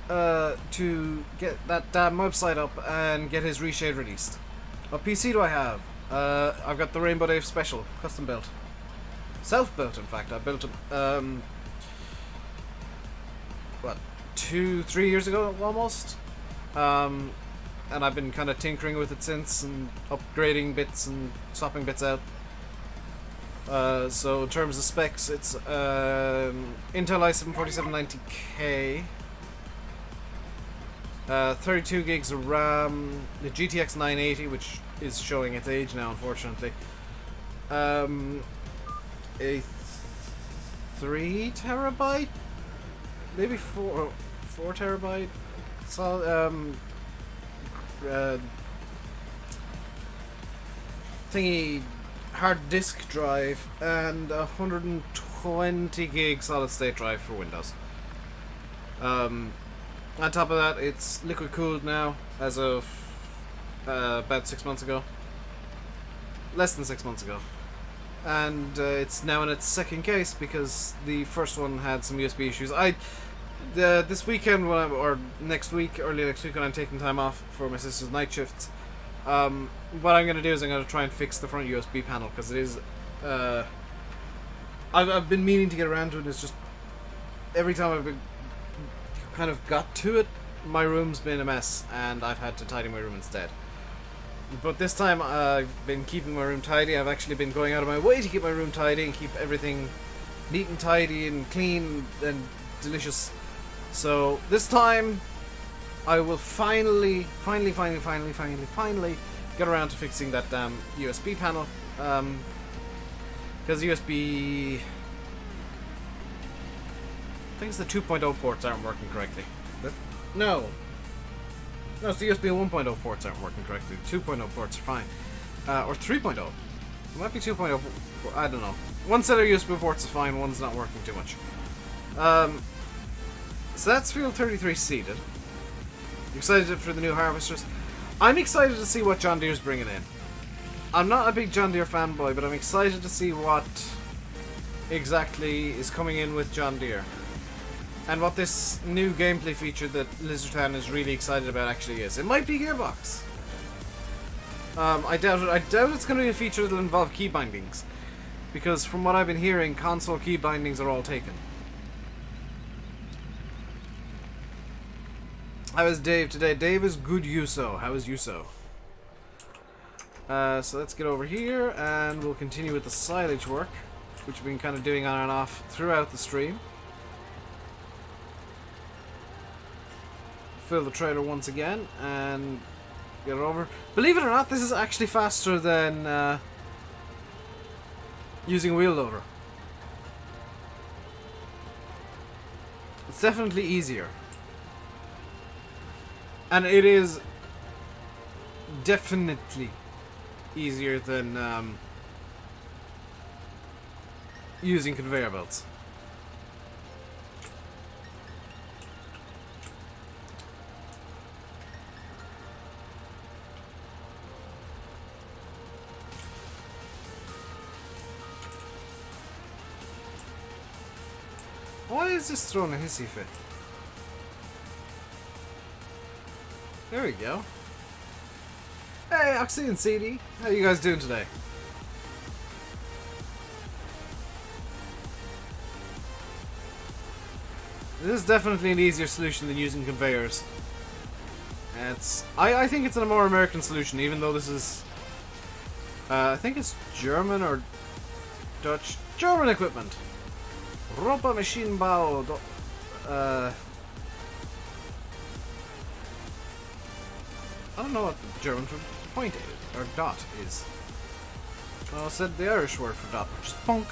to get that damn website up and get his reshade released. What PC do I have? I've got the RainbowDave Special, custom built. Self-built, in fact. I built it, what, 2-3 years ago, almost? And I've been kind of tinkering with it since, and upgrading bits and swapping bits out. So in terms of specs, it's Intel i7-4790K, 32 gigs of RAM, the GTX 980, which is showing its age now, unfortunately. A 3 terabyte, maybe 4 terabyte. So thingy hard disk drive and 120 gig solid state drive for Windows. On top of that, it's liquid cooled now as of about 6 months ago, less than 6 months ago, and it's now in its second case because the first one had some USB issues. This weekend, or next week, early next week, when I'm taking time off for my sister's night shifts, what I'm going to do is I'm going to try and fix the front USB panel, because it is, I've been meaning to get around to it. It's just, every time I've kind of got to it, my room's been a mess, and I've had to tidy my room instead. But this time, I've been keeping my room tidy. I've actually been going out of my way to keep my room tidy and keep everything neat and tidy and clean and delicious. So this time, I will finally get around to fixing that damn USB panel. Because USB, I think it's the 2.0 ports aren't working correctly. No, it's the USB 1.0 ports aren't working correctly. 2.0 ports are fine, or 3.0. It might be 2.0. I don't know. One set of USB ports is fine. One's not working too much. So that's Field 33 seeded. Excited for the new harvesters. I'm excited to see what John Deere's bringing in. I'm not a big John Deere fanboy, but I'm excited to see what exactly is coming in with John Deere. and what this new gameplay feature that Lizardtown is really excited about actually is. It might be Gearbox. I doubt it. I doubt it's going to be a feature that'll involve key bindings, because from what I've been hearing, console key bindings are all taken. How is Dave today? Dave is good, Yuso. How is Yuso? So let's get over here and we'll continue with the silage work, which we've been kind of doing on and off throughout the stream. Fill the trailer once again and get it over. Believe it or not, this is actually faster than using a wheel loader. It's definitely easier. And it is definitely easier than using conveyor belts. Why is this throwing a hissy fit? There we go. Hey, Oxy and CD. How you guys doing today? This is definitely an easier solution than using conveyors. I think it's a more American solution, even though this is... I think it's German or Dutch. German equipment! Ropa Maschinenbau. I don't know what the German point is, or dot is. Well, I said the Irish word for dot, which is punk.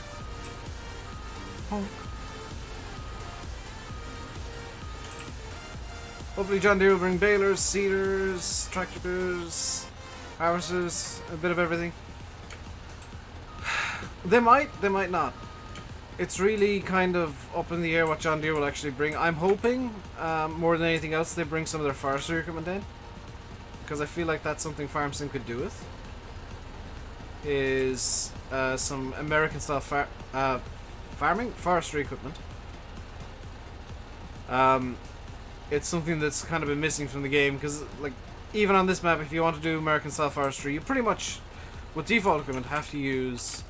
Punk. Hopefully John Deere will bring balers, seeders, tractors, harvesters, a bit of everything. They might not. It's really kind of up in the air what John Deere will actually bring. I'm hoping, more than anything else, they bring some of their forestry equipment in. Because I feel like that's something FarmSim could do with. Is some American style forestry equipment. It's something that's kind of been missing from the game, because like even on this map, if you want to do American style forestry, you pretty much, with default equipment, have to use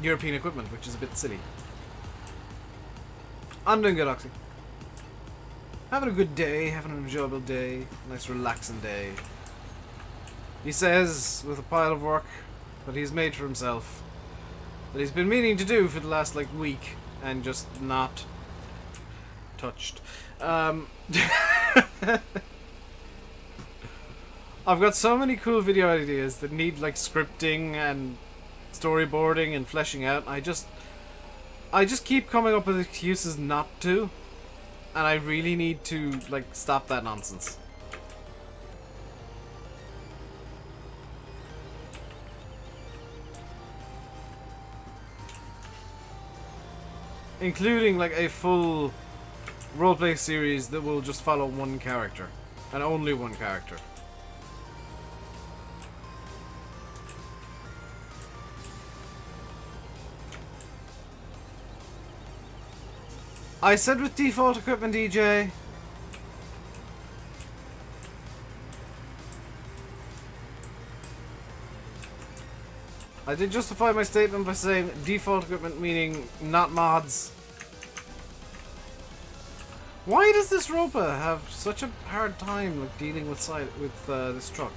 European equipment, which is a bit silly. I'm doing good, Oxy. Having a good day, having an enjoyable day, nice relaxing day. He says, with a pile of work that he's made for himself, that he's been meaning to do for the last like week, and just not touched. I've got so many cool video ideas that need like scripting and storyboarding and fleshing out. I just keep coming up with excuses not to. And I really need to, like, stop that nonsense. Including, like, a full roleplay series that will just follow one character. And only one character. I said with default equipment, DJ. I did justify my statement by saying default equipment meaning not mods. Why does this Ropa have such a hard time like dealing with this truck?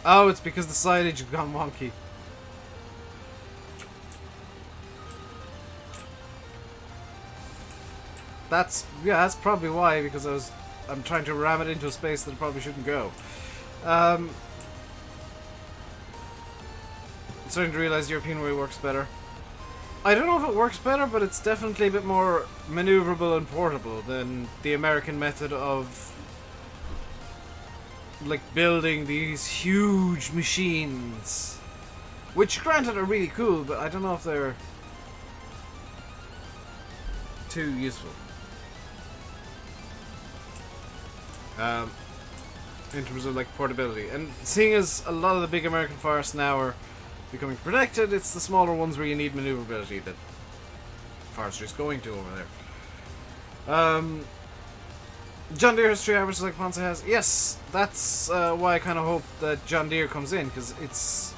Oh, it's because the silage has gone wonky. That's probably why, because I'm trying to ram it into a space that it probably shouldn't go. I'm starting to realize the European way works better. I don't know if it works better, but it's definitely a bit more maneuverable and portable than the American method of like building these huge machines, which granted are really cool, but I don't know if they're too useful. In terms of like portability, and seeing as a lot of the big American forests now are becoming protected. It's the smaller ones where you need maneuverability that forestry's going to over there. John Deere has 3 harvesters like Ponce has. Yes, that's why I kind of hope that John Deere comes in, because it's...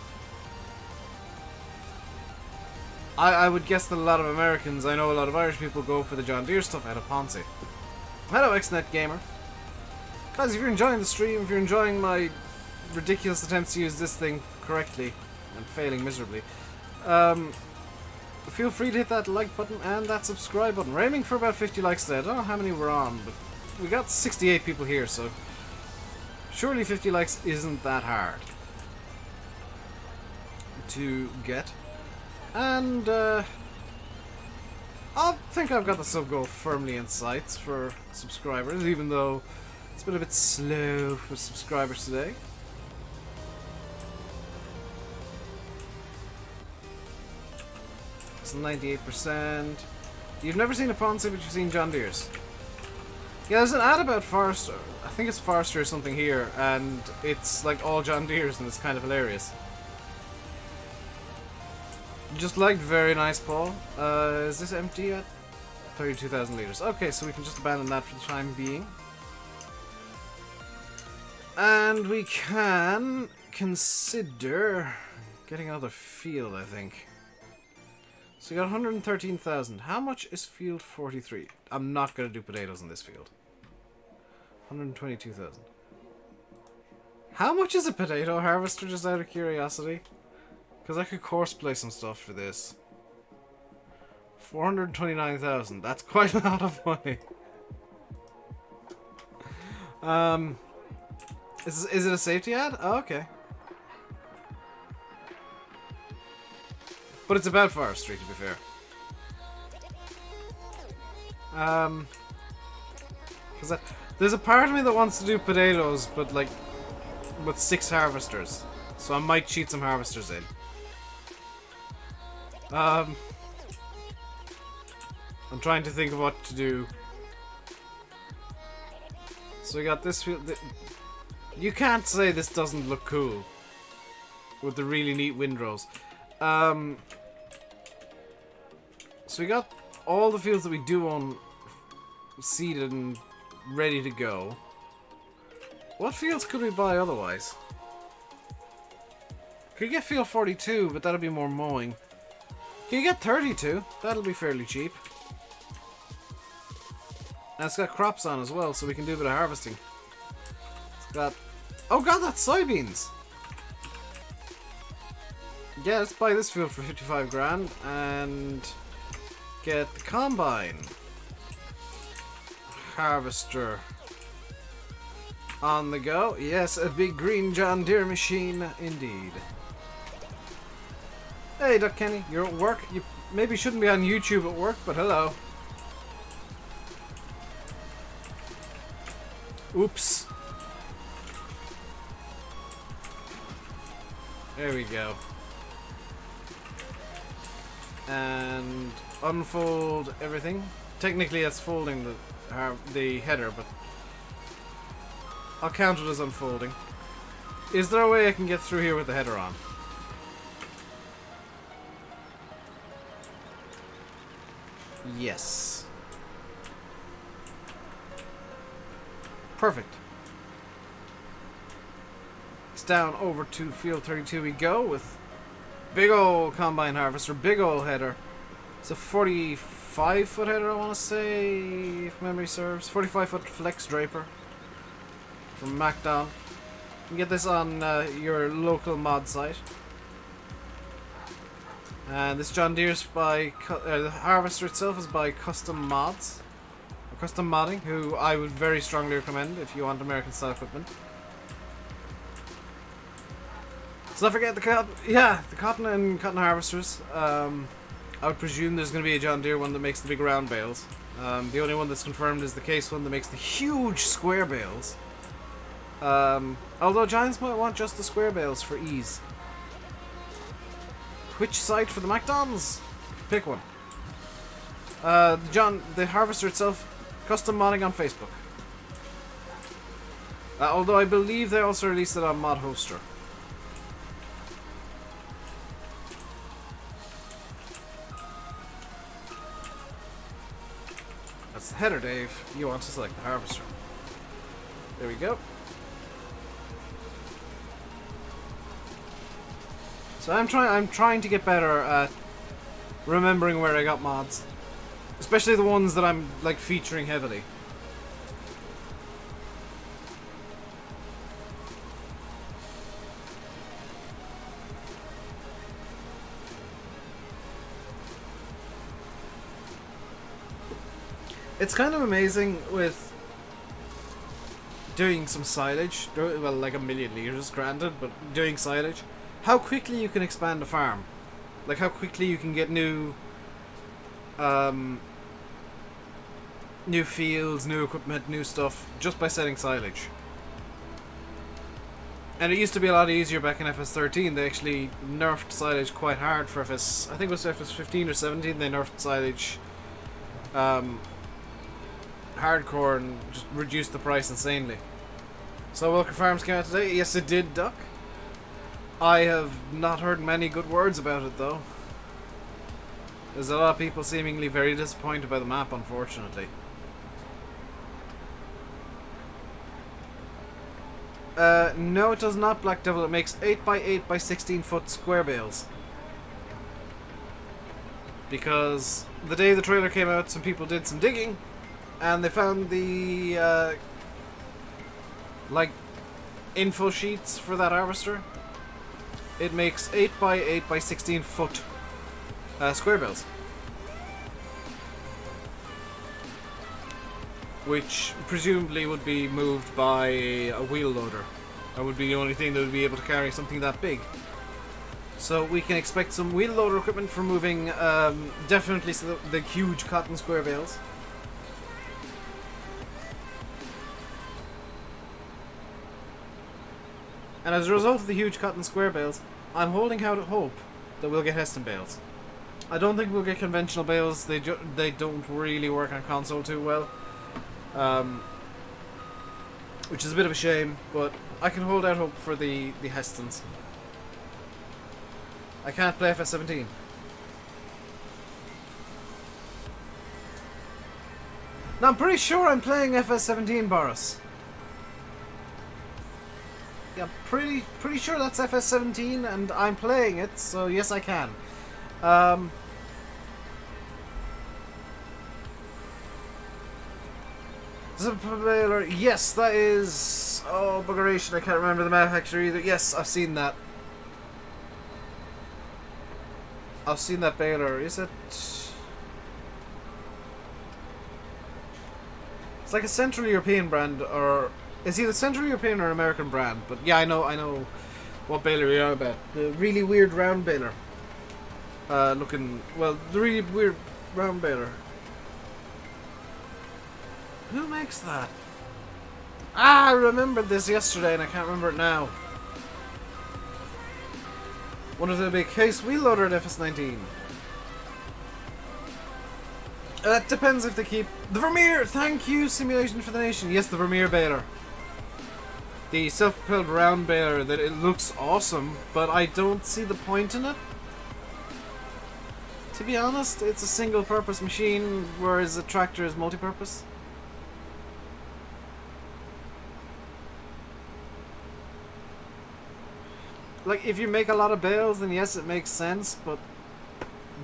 I would guess that a lot of Americans, I know a lot of Irish people go for the John Deere stuff out of Ponce. Hello, XNet Gamer. Guys, if you're enjoying the stream, if you're enjoying my ridiculous attempts to use this thing correctly, and failing miserably, feel free to hit that like button and that subscribe button. We're aiming for about 50 likes today. I don't know how many we're on, but we got 68 people here, so surely 50 likes isn't that hard to get. And I think I've got the sub goal firmly in sights for subscribers, even though it's been a bit slow for subscribers today. It's 98%. You've never seen a Ponce, but you've seen John Deere's. Yeah, there's an ad about Forester. I think it's Forester or something here, and it's like all John Deere's, and it's kind of hilarious. Just liked, very nice, Paul. Is this empty yet? 32,000 litres. Okay, so we can just abandon that for the time being. And we can consider getting another field, I think. So you got 113,000. How much is field 43? I'm not going to do potatoes in this field. 122,000. How much is a potato harvester, just out of curiosity? Because I could course-play some stuff for this. 429,000. That's quite a lot of money. Is it a safety ad? Oh, okay. But it's about forestry, to be fair. Because there's a part of me that wants to do potatoes, but like with 6 harvesters. So I might cheat some harvesters in. I'm trying to think of what to do. So we got this field. You can't say this doesn't look cool with the really neat windrows. So we got all the fields that we do own seeded and ready to go. What fields could we buy otherwise? Could get field 42, but that'll be more mowing. Can you get 32? That'll be fairly cheap. And it's got crops on as well, so we can do a bit of harvesting. It's got... Oh god, that's soybeans! Yeah, let's buy this field for 55 grand and get the combine harvester on the go. Yes, a big green John Deere machine indeed. Hey, Duck Kenny, you're at work. You maybe shouldn't be on YouTube at work, but hello. Oops. There we go. And unfold everything. Technically that's folding the header, but I'll count it as unfolding. Is there a way I can get through here with the header on? Yes. Perfect. It's down over to field 32 we go with big old combine harvester, big old header. It's a 45-foot header, I want to say, if memory serves. 45-foot flex draper from MacDon. You can get this on your local mod site. And this John Deere's by the harvester itself is by Custom Mods, or Custom Modding, who I would very strongly recommend if you want American style equipment. Let's not forget the cotton. Yeah, the cotton and cotton harvesters. I would presume there's going to be a John Deere one that makes the big round bales. The only one that's confirmed is the Case one that makes the huge square bales. Although Giants might want just the square bales for ease. Which site for the MacDons? Pick one. The harvester itself, custom modding on Facebook. Although I believe they also released it on Mod Hoster. the header, Dave, you want to select the harvester. There we go. So I'm trying to get better at remembering where I got mods, especially the ones that I'm like featuring heavily. It's kind of amazing with doing some silage, well, like a million liters granted, but doing silage, how quickly you can expand a farm. Like how quickly you can get new new fields, new equipment, new stuff, just by setting silage. And it used to be a lot easier back in FS13. They actually nerfed silage quite hard for FS, I think it was FS15 or 17, they nerfed silage hardcore and just reduced the price insanely. So Wilker Farms came out today. Yes, it did, Duck. I have not heard many good words about it, though. There's a lot of people seemingly very disappointed by the map, unfortunately. No, it does not, Black Devil. It makes 8x8 by 16 foot square bales. Because the day the trailer came out, some people did some digging, and they found the like info sheets for that harvester. It makes 8x8 by 16 foot square bales, which presumably would be moved by a wheel loader. That would be the only thing that would be able to carry something that big. So we can expect some wheel loader equipment for moving definitely the huge cotton square bales. And as a result of the huge cotton square bales, I'm holding out hope that we'll get Heston bales. I don't think we'll get conventional bales. They don't really work on console too well, which is a bit of a shame. But I can hold out hope for the Hestons. I can't play FS17. Now I'm pretty sure I'm playing FS17, Boris. Yeah, pretty sure that's FS17, and I'm playing it, so yes, I can. Zipbaler, yes, that is. Oh, buggeration! I can't remember the manufacturer either. Yes, I've seen that. I've seen that baler. Is it? It's like a Central European brand, or is either Central European or American brand? But yeah, I know what baler you're about. The really weird round baler. Looking, well, the really weird round baler. Who makes that? Ah, I remembered this yesterday and I can't remember it now. One of the big case wheel loader at FS19. It depends if they keep the Vermeer. Thank you, Simulation for the Nation. Yes, the Vermeer baler. The self-propelled round baler. That it looks awesome, but I don't see the point in it. To be honest, it's a single-purpose machine, whereas a tractor is multi-purpose. Like, if you make a lot of bales, then yes, it makes sense, but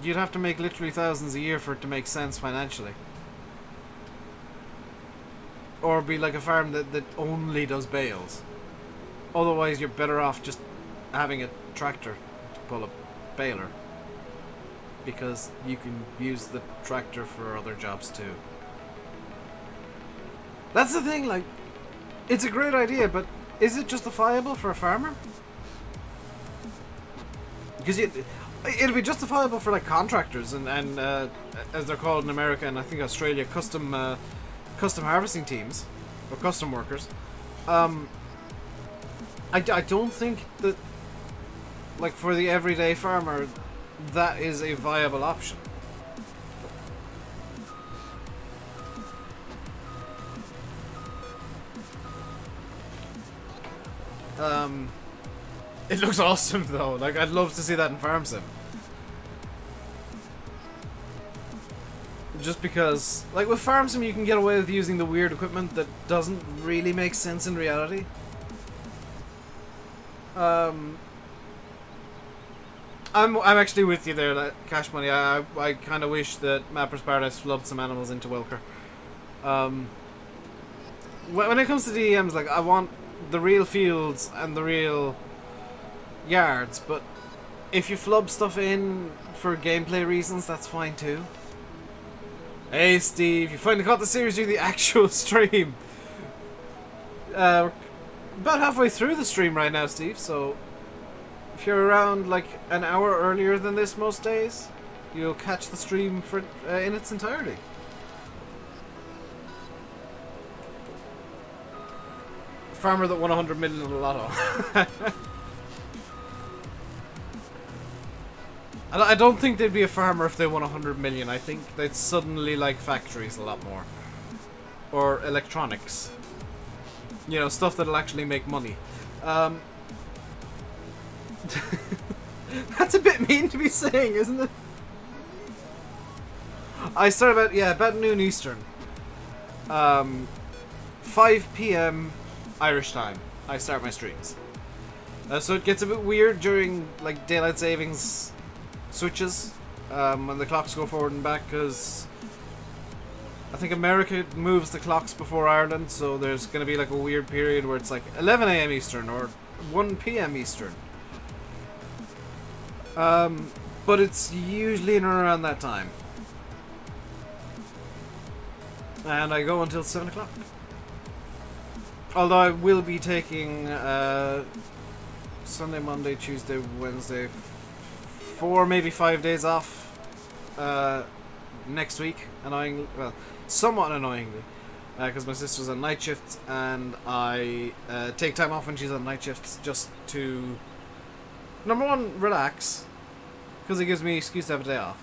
you'd have to make literally thousands a year for it to make sense financially. Or be like a farm that only does bales. Otherwise, you're better off just having a tractor to pull a baler. Because you can use the tractor for other jobs too. That's the thing, like, it's a great idea, but is it justifiable for a farmer? Because it'll be justifiable for like contractors and as they're called in America and I think Australia, custom harvesting teams or custom workers. I don't think that, like, for the everyday farmer, that is a viable option. It looks awesome though. Like, I'd love to see that in Farm Sim. Just because, like with farm sim, you can get away with using the weird equipment that doesn't really make sense in reality. I'm actually with you there, that Cash Money. I kind of wish that Mapper's Paradise flubbed some animals into Welker. When it comes to DEMs, like, I want the real fields and the real yards, but if you flub stuff in for gameplay reasons, that's fine too. Hey Steve, you finally caught the series during the actual stream. We're about halfway through the stream right now, Steve, so if you're around like an hour earlier than this most days, you'll catch the stream for in its entirety. Farmer that won 100 million in the lotto. I don't think they'd be a farmer if they won 100 million. I think they'd suddenly like factories a lot more. Or electronics. You know, stuff that'll actually make money. That's a bit mean to be saying, isn't it? I start about noon Eastern. 5 PM Irish time. I start my streams. So it gets a bit weird during like daylight savings switches when the clocks go forward and back, because I think America moves the clocks before Ireland, so there's going to be like a weird period where it's like 11 AM Eastern or 1 PM Eastern. But it's usually in and around that time. And I go until 7 o'clock. Although I will be taking Sunday, Monday, Tuesday, Wednesday, 4, maybe 5 days off next week. Annoyingly, well, somewhat annoyingly, because my sister's on night shifts, and I take time off when she's on night shifts just to, number one, relax, because it gives me an excuse to have a day off.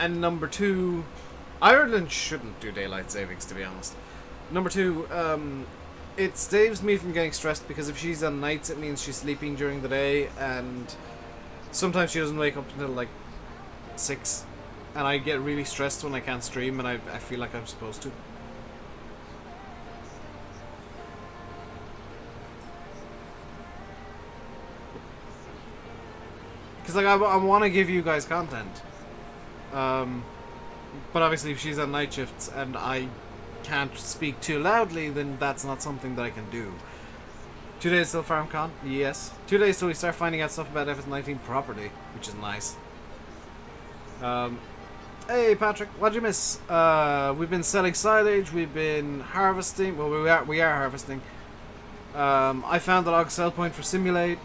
And number two, Ireland shouldn't do daylight savings, to be honest. Number two, it saves me from getting stressed, because if she's on nights, it means she's sleeping during the day, and sometimes she doesn't wake up until like 6, and I get really stressed when I can't stream, and I feel like I'm supposed to. Because like I want to give you guys content, but obviously if she's on night shifts and I can't speak too loudly, then that's not something that I can do. 2 days till FarmCon? Yes. 2 days till we start finding out stuff about FS19 property, which is nice. Hey Patrick, what'd you miss? We've been selling silage, we've been harvesting, well we are harvesting. I found the log sell point for Simulate,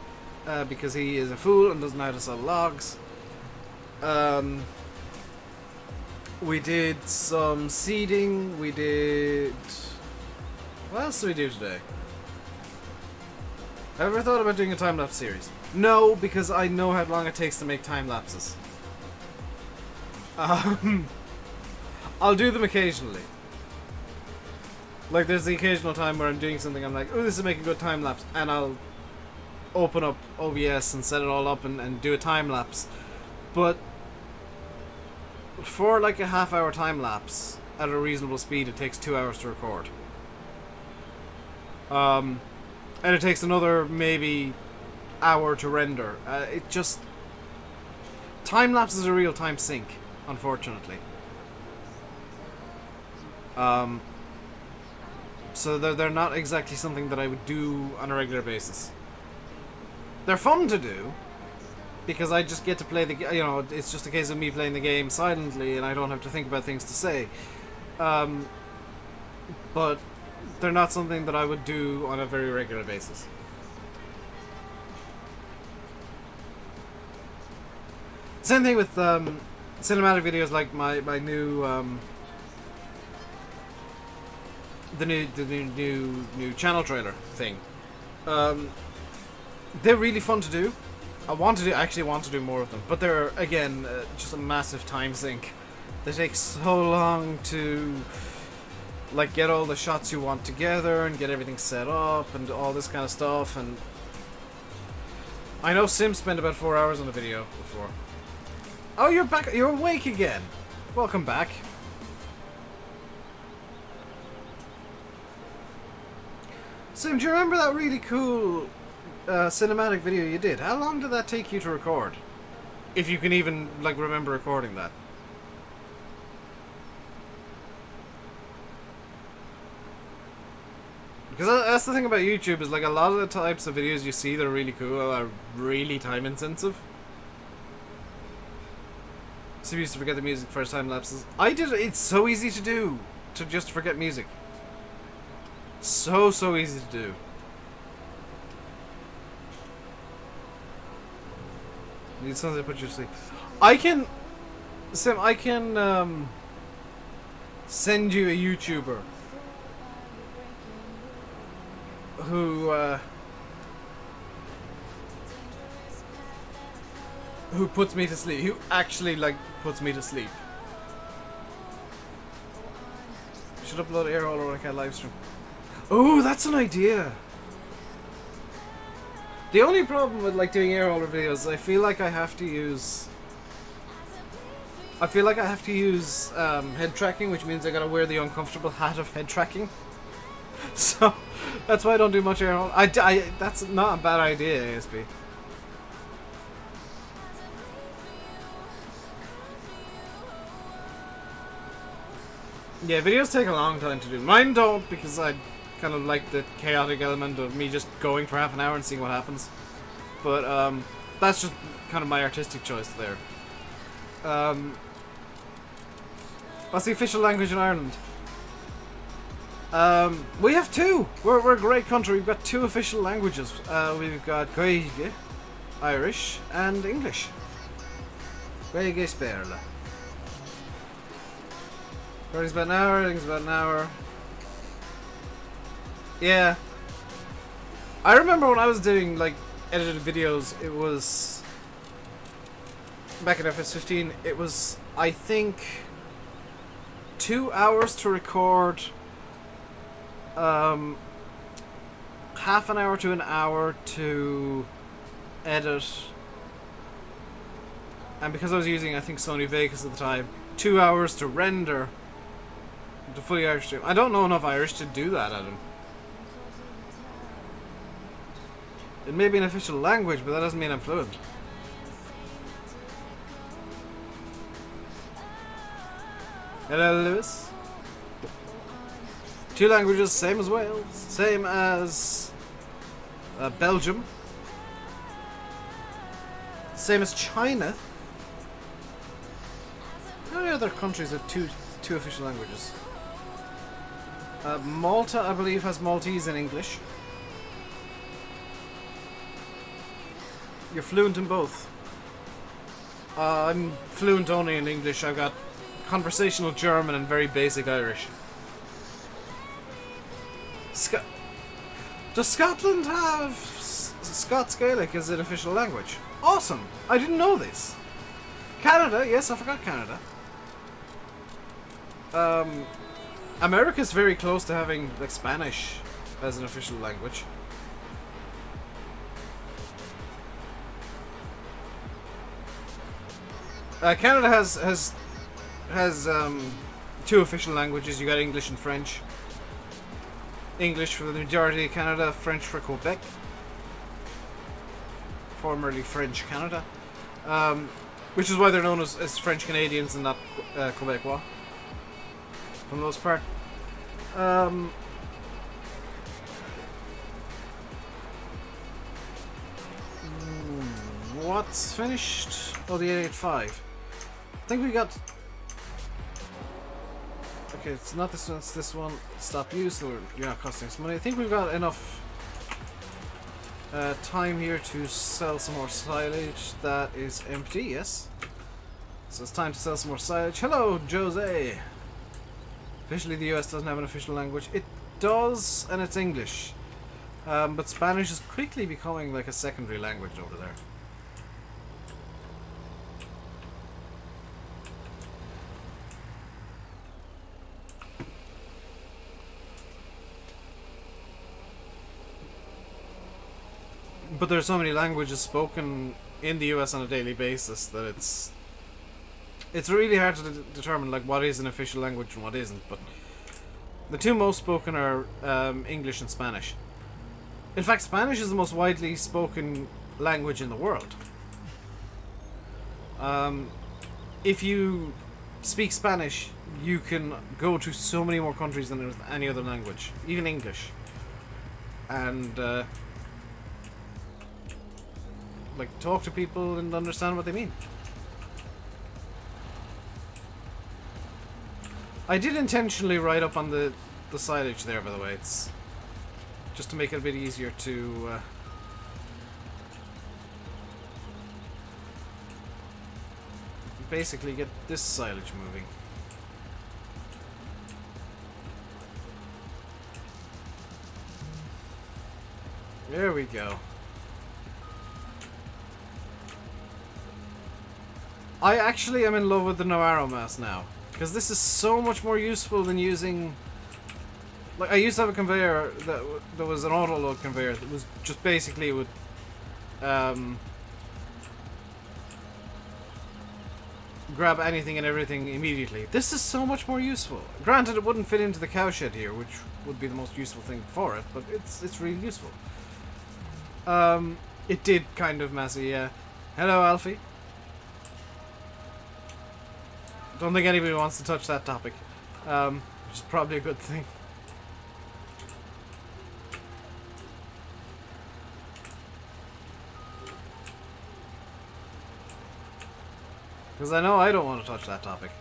because he is a fool and doesn't know how to sell logs. We did some seeding, we did... What else did we do today? Have you ever thought about doing a time-lapse series? No, because I know how long it takes to make time-lapses. I'll do them occasionally. Like, there's the occasional time where I'm doing something, I'm like, oh, this is making a good time-lapse, and I'll open up OBS and set it all up and do a time-lapse. But for like a half-hour time-lapse at a reasonable speed, it takes 2 hours to record. And it takes another maybe hour to render. It just... Time-lapse is a real-time sync, unfortunately. So they're not exactly something that I would do on a regular basis. They're fun to do, because I just get to play the game, you know, it's just a case of me playing the game silently and I don't have to think about things to say. But they're not something that I would do on a very regular basis. Same thing with cinematic videos, like my new the new channel trailer thing. They're really fun to do. I actually want to do more of them, but they're again just a massive time sink. They take so long to like get all the shots you want together and get everything set up and all this kind of stuff. And I know Sim spent about 4 hours on a video before. Oh, you're back. You're awake again. Welcome back. Sim, do you remember that really cool cinematic video you did? How long did that take you to record? If you can even, like, remember recording that. Because that's the thing about YouTube, is like a lot of the types of videos you see that are really cool are really time intensive. So I used to forget the music first time lapses. I did it. It's so easy to do, to just forget music. So easy to do. Need something to put you to sleep. I can, Sim, I can send you a YouTuber who puts me to sleep. Who actually, like, puts me to sleep. Should upload air all when I can't live stream. Oh, that's an idea. The only problem with, like, doing air roller videos, I feel like I have to use head tracking, which means I gotta wear the uncomfortable hat of head tracking. So that's why I don't do much air roller. That's not a bad idea, ASP. Yeah, videos take a long time to do. Mine don't, because I kind of like the chaotic element of me just going for half an hour and seeing what happens. But that's just kind of my artistic choice there. What's the official language in Ireland? We have two. We're a great country. We've got two official languages. We've got Gaeilge, Irish, and English. Gaeilge Sperla. Recording's about an hour, editing's about an hour. Yeah. I remember when I was doing, like, edited videos, it was... Back in FS15, it was, I think, 2 hours to record, half an hour to an hour to edit, and because I was using, I think, Sony Vegas at the time, 2 hours to render the fully Irish stream. I don't know enough Irish to do that, Adam. It may be an official language, but that doesn't mean I'm fluent. Hello, Lewis. Two languages, same as Wales, same as Belgium, same as China. How many other countries have two official languages? Malta, I believe, has Maltese and English. You're fluent in both. I'm fluent only in English. I've got conversational German and very basic Irish. Does Scotland have Scots Gaelic as an official language? Awesome! I didn't know this. Canada, yes, I forgot Canada. America's very close to having, like, Spanish as an official language. Canada has two official languages. You got English and French. English for the majority of Canada, French for Quebec, formerly French Canada, which is why they're known as French Canadians and not Quebecois, for the most part. What's finished? Oh, the 885. I think we got... Okay, it's not this one, it's this one. Stop you, so you're not costing us money. I think we've got enough time here to sell some more silage. That is empty, yes. So it's time to sell some more silage. Hello, Jose! Officially, the US doesn't have an official language. It does, and it's English. But Spanish is quickly becoming like a secondary language over there. But there's so many languages spoken in the US on a daily basis that it's It's really hard to determine like what is an official language and what isn't, but the two most spoken are English and Spanish. In fact, Spanish is the most widely spoken language in the world. If you speak Spanish, you can go to so many more countries than with any other language, even English. And like talk to people and understand what they mean. I did intentionally write up on the silage there, by the way. It's just to make it a bit easier to basically get this silage moving. There we go. I actually am in love with the Navarro mass now, because this is so much more useful than using... Like, I used to have a conveyor that was an auto-load conveyor that was just basically would... grab anything and everything immediately. This is so much more useful. Granted, it wouldn't fit into the cowshed here, which would be the most useful thing for it, but it's really useful. It did kind of messy, yeah. Hello, Alfie. Don't think anybody wants to touch that topic, which is probably a good thing. Because I know I don't want to touch that topic.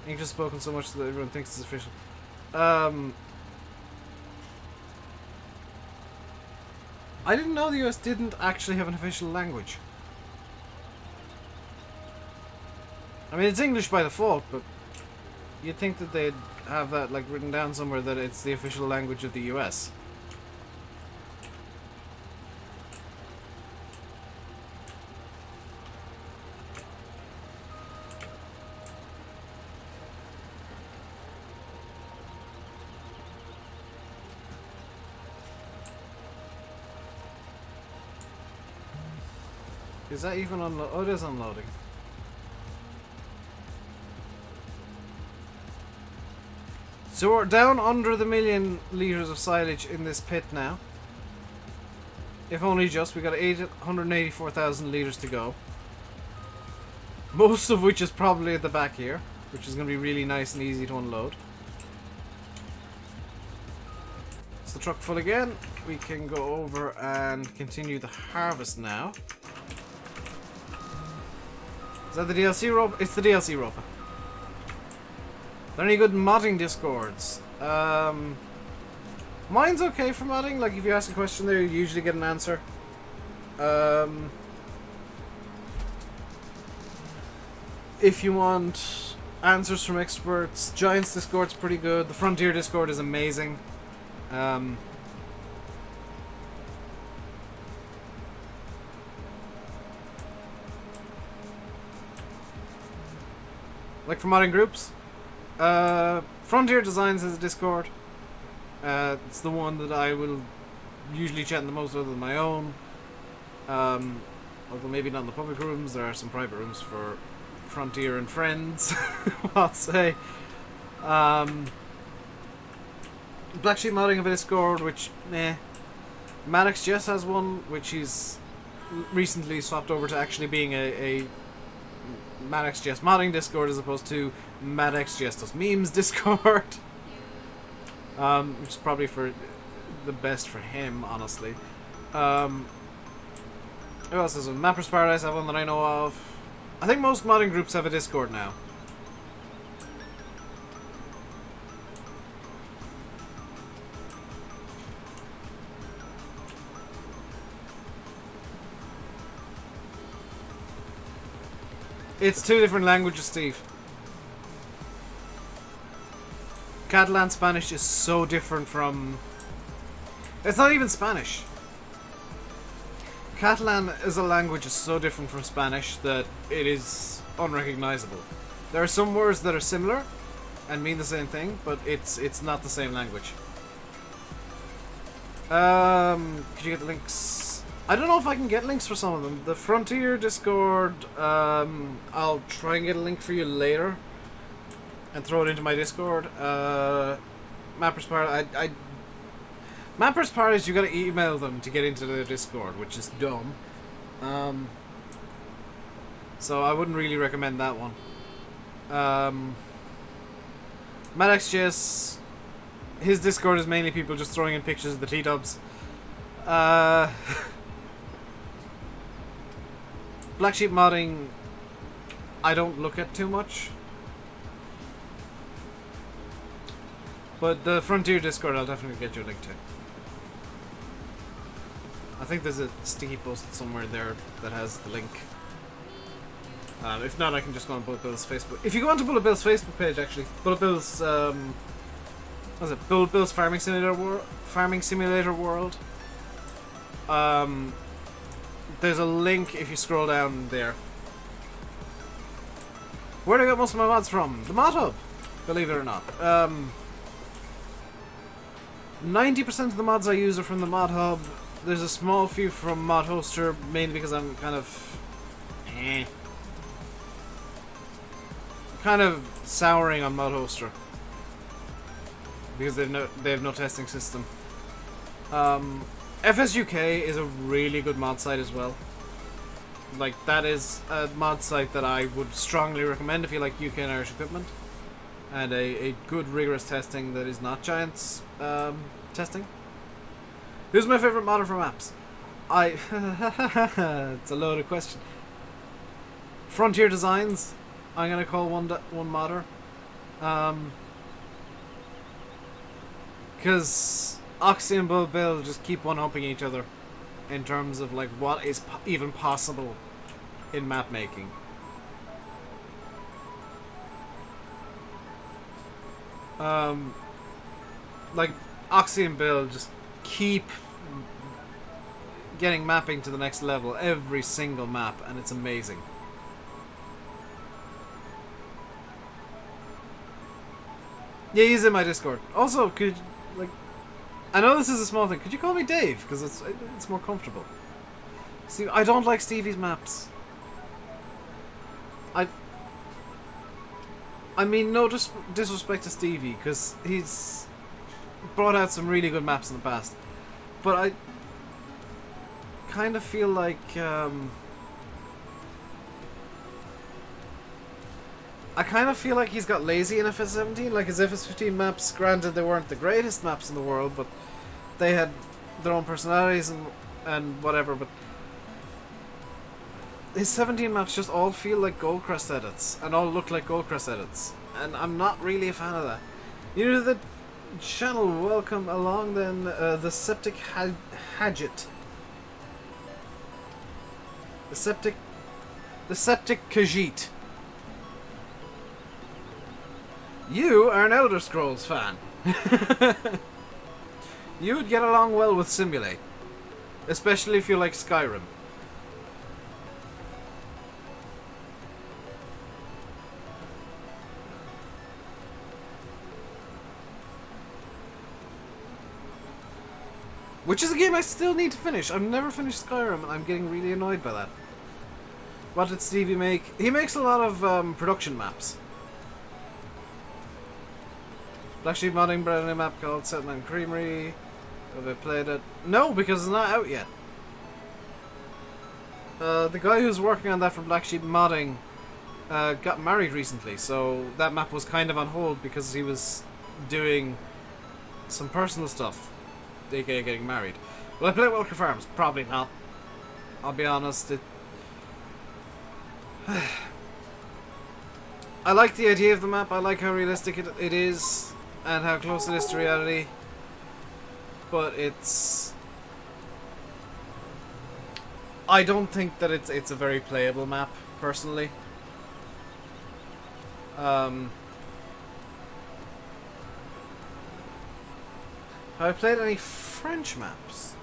English spoken so much that everyone thinks it's official. I didn't know the US didn't actually have an official language. I mean, it's English by default, but you'd think that they'd have that like written down somewhere that it's the official language of the US. Is that even unloading? Oh, it is unloading. So we're down under the 1,000,000 litres of silage in this pit now. If only just. We got 884,000 litres to go. Most of which is probably at the back here, which is going to be really nice and easy to unload. Is the truck full again? We can go over and continue the harvest now. Is that the DLC rope? It's the DLC rope. Are there any good modding discords? Mine's okay for modding. Like, if you ask a question there, you usually get an answer. If you want answers from experts, Giants Discord's pretty good. The Frontier Discord is amazing. Like for modding groups, Frontier Designs has a Discord. It's the one that I will usually chat in the most other than my own. Although maybe not in the public rooms, there are some private rooms for Frontier and friends, I'll say. Black Sheep Modding have a Discord, which, Maddox Jess has one, which he's recently swapped over to actually being a Maddox Jess Modding Discord as opposed to Maddox Jess Does Memes Discord. Which is probably for the best for him, honestly. Who else has one? Mappers Paradise have one that I know of. I think most modding groups have a Discord now. It's two different languages, Steve. Catalan Spanish is so different from... It's not even Spanish. Catalan as a language is so different from Spanish that it is unrecognizable. There are some words that are similar and mean the same thing, but it's not the same language. Could you get the links? I don't know if I can get links for some of them. The Frontier Discord, I'll try and get a link for you later and throw it into my Discord. Mappers Party, Mappers Parties, you gotta email them to get into their Discord, which is dumb. So I wouldn't really recommend that one. MadXJS, his Discord is mainly people just throwing in pictures of the T-dubs. Black Sheep Modding, I don't look at too much. But the Frontier Discord, I'll definitely get you a link to. I think there's a sticky post somewhere there that has the link. If not, I can just go on BulletBill's Facebook. If you go onto BulletBill's Facebook page, actually, BulletBill's what is it? BulletBill's Farming Simulator World. There's a link if you scroll down there. Where do I get most of my mods from? The Mod Hub, believe it or not. 90% of the mods I use are from the Mod Hub. There's a small few from Mod Hoster, mainly because I'm kind of souring on Mod Hoster because they have no testing system. FSUK is a really good mod site as well. Like, that is a mod site that I would strongly recommend if you like UK and Irish equipment. And a good rigorous testing that is not Giants testing. Who's my favourite modder for maps? It's a loaded question. Frontier Designs, I'm gonna call one modder. Because Oxy and BulletBill just keep one-upping each other in terms of like what is even possible in map making. Like Oxy and Bill just keep getting mapping to the next level every single map, and it's amazing. Yeah, he's in my Discord. Also, could like, I know this is a small thing. Could you call me Dave? Because it's more comfortable. See, I don't like Stevie's maps. I mean, no disrespect to Stevie, because he's brought out some really good maps in the past. But I kind of feel like he's got lazy in FS17. Like his FS15 maps, granted they weren't the greatest maps in the world, but they had their own personalities and whatever, but his 17 maps just all feel like Goldcrest edits, and all look like Goldcrest edits, and I'm not really a fan of that. You know the channel, welcome along then, the Septic Hadget. The Septic Khajiit. You are an Elder Scrolls fan. You would get along well with Simulate, especially if you like Skyrim. Which is a game I still need to finish. I've never finished Skyrim, and I'm getting really annoyed by that. What did Stevie make? He makes a lot of production maps. Black Sheep Modding brought a map called Settlement Creamery. Have I played it? No, because it's not out yet. The guy who's working on that for Black Sheep Modding got married recently, so that map was kind of on hold because he was doing some personal stuff, aka getting married. Will I play Walker Farms? Probably not. I'll be honest. I like the idea of the map. I like how realistic it is and how close it is to reality. But it's... I don't think that it's a very playable map, personally. Have I played any French maps?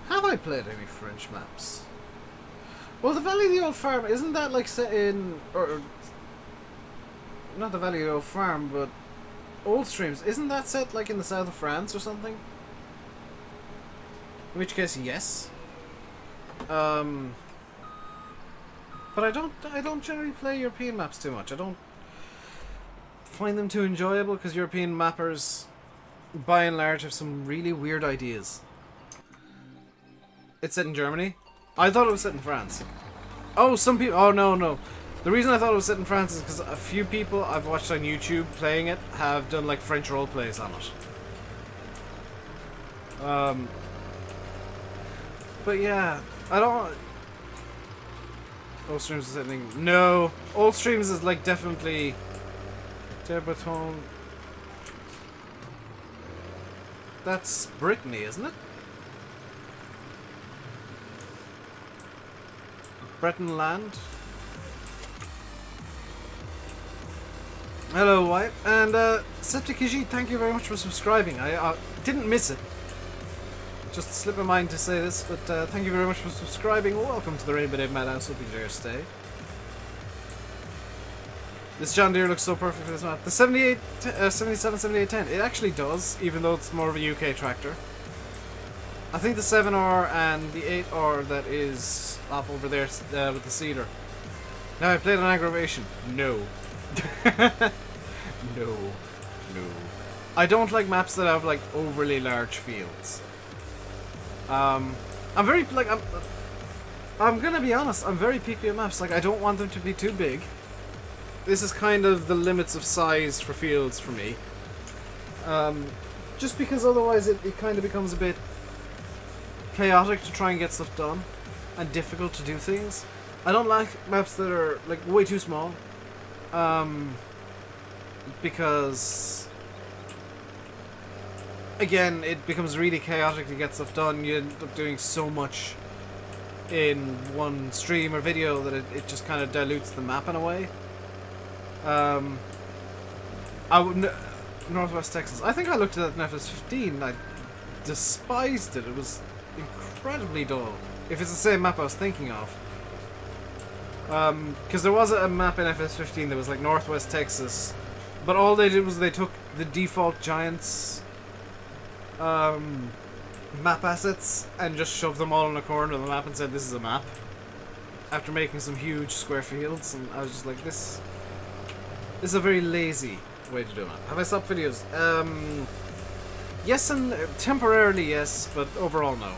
Have I played any French maps? Well, the Valley of the Old Farm, isn't that like set in... or not the Valley of the Old Farm, but Old Streams. Isn't that set like in the south of France or something? In which case, yes. But I don't generally play European maps too much. I don't find them too enjoyable because European mappers, by and large, have some really weird ideas. It's set in Germany? I thought it was set in France. Oh, some people... Oh, no. The reason I thought it was set in France is because a few people I've watched on YouTube playing it have done, like, French roleplays on it. But yeah, I don't... Old Streams is anything... No! Old Streams is, like, definitely... Debaton... That's Brittany, isn't it? Breton land. Hello, White. And, Septikiji, thank you very much for subscribing. I didn't miss it. Just slipped my mind to say this, but thank you very much for subscribing. Welcome to the RainbowDave Madhouse. Hope you enjoy your stay. This John Deere looks so perfect for this map. The 77, 78, 10. It actually does, even though it's more of a UK tractor. I think the 7R and the 8R that is off over there with the cedar. Now I played on aggravation. No. No. I don't like maps that have like overly large fields. I'm very like I'm gonna be honest. I'm very picky at maps. Like I don't want them to be too big. This is kind of the limits of size for fields for me. Just because otherwise it kind of becomes a bit chaotic to try and get stuff done and difficult to do things. I don't like maps that are like way too small. Because again, it becomes really chaotic to get stuff done. You end up doing so much in one stream or video that it just kind of dilutes the map in a way. Northwest Texas. I think I looked at that in FS15. I despised it. It was incredibly dull. If it's the same map I was thinking of. Because there was a map in FS15 that was like Northwest Texas, but all they did was they took the default Giants map assets and just shoved them all in a corner of the map and said this is a map. After making some huge square fields, and I was just like, this is a very lazy way to do it. Have I stopped videos? Yes, and temporarily yes, but overall no.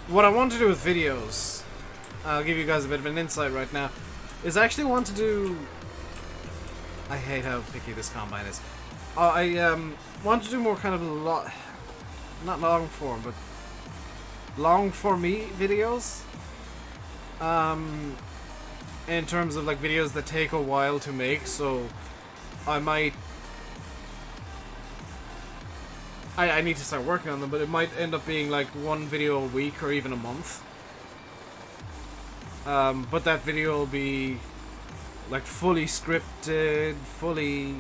What I want to do with videos, I'll give you guys a bit of an insight right now, is I actually want to do... I hate how picky this combine is. I want to do more kind of not long form, but long for me videos. In terms of like videos that take a while to make, so I might... I need to start working on them, but it might end up being like one video a week or even a month. But that video will be like fully scripted, fully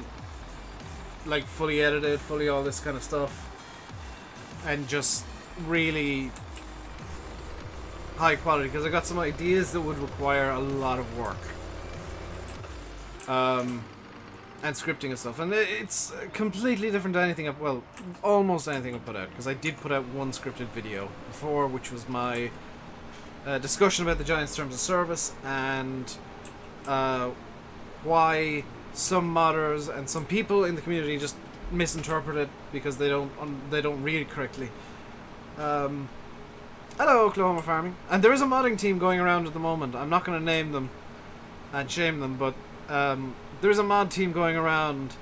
edited, fully all this kind of stuff, and just really high quality, because I got some ideas that would require a lot of work. And scripting and stuff, and it's completely different to anything I've, well, almost anything I've put out, because I did put out one scripted video before, which was my discussion about the Giants' terms of service, and why some modders and some people in the community just misinterpret it because they don't read it correctly. Hello, Oklahoma Farming. And there is a modding team going around at the moment. I'm not going to name them and shame them, but there's a mod team going around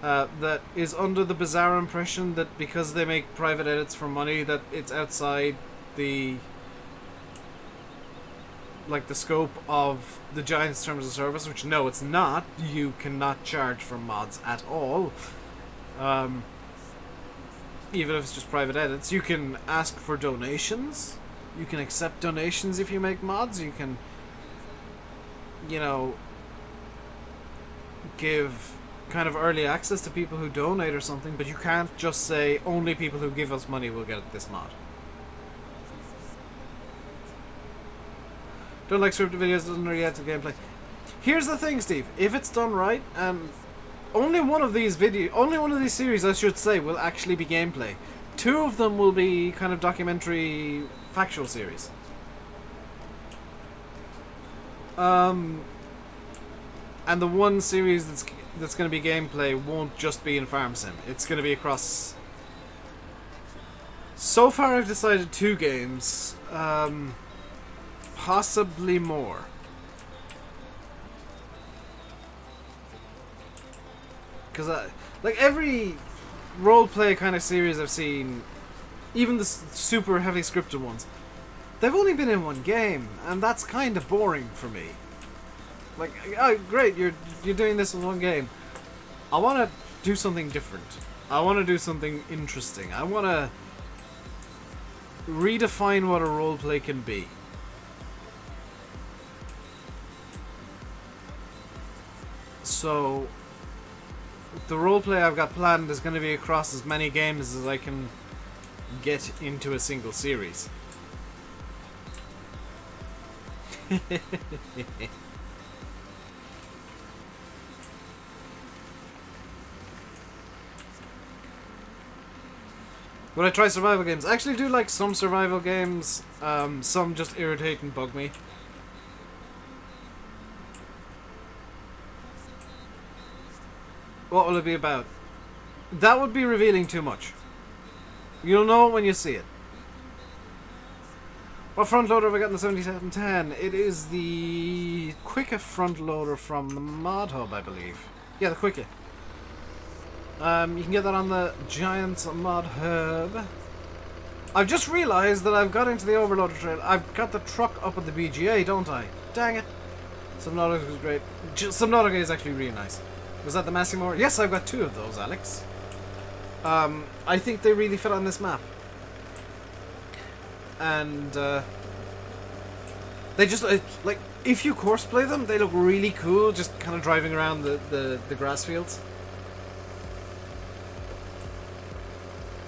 that is under the bizarre impression that because they make private edits for money, that it's outside the scope of the Giants' terms of service, which no, it's not. You cannot charge for mods at all. Even if it's just private edits. You can ask for donations. You can accept donations if you make mods. You can, you know, give kind of early access to people who donate or something, but you can't just say only people who give us money will get this mod. Don't like scripted videos, doesn't really add to gameplay. Here's the thing, Steve. If it's done right, and only one of these series, I should say, will actually be gameplay. 2 of them will be kind of documentary, factual series. And the one series that's going to be gameplay won't just be in Farm Sim. It's going to be across. So far, I've decided 2 games, possibly more. Because like every roleplay kind of series I've seen, even the super heavily scripted ones, they've only been in 1 game, and that's kind of boring for me. Like, oh great, you're doing this in 1 game. I want to do something different. I want to do something interesting. I want to redefine what a roleplay can be. So the roleplay I've got planned is going to be across as many games as I can get into a single series. Would I try survival games? I actually do like some survival games. Some just irritate and bug me. What will it be about? That would be revealing too much. You'll know it when you see it. What front loader have I got in the 7710? It is the Quicka front loader from the Mod Hub, I believe. Yeah, the Quicka. You can get that on the Giants Mod Hub. I've just realised that I've got into the Overloader trail. I've got the truck up at the BGA, don't I? Dang it. Subnautica was great. Subnautica is actually really nice. Was that the Massimo? Yes, I've got 2 of those, Alex. I think they really fit on this map. And, they just, like, if you course play them, they look really cool, just kind of driving around the grass fields.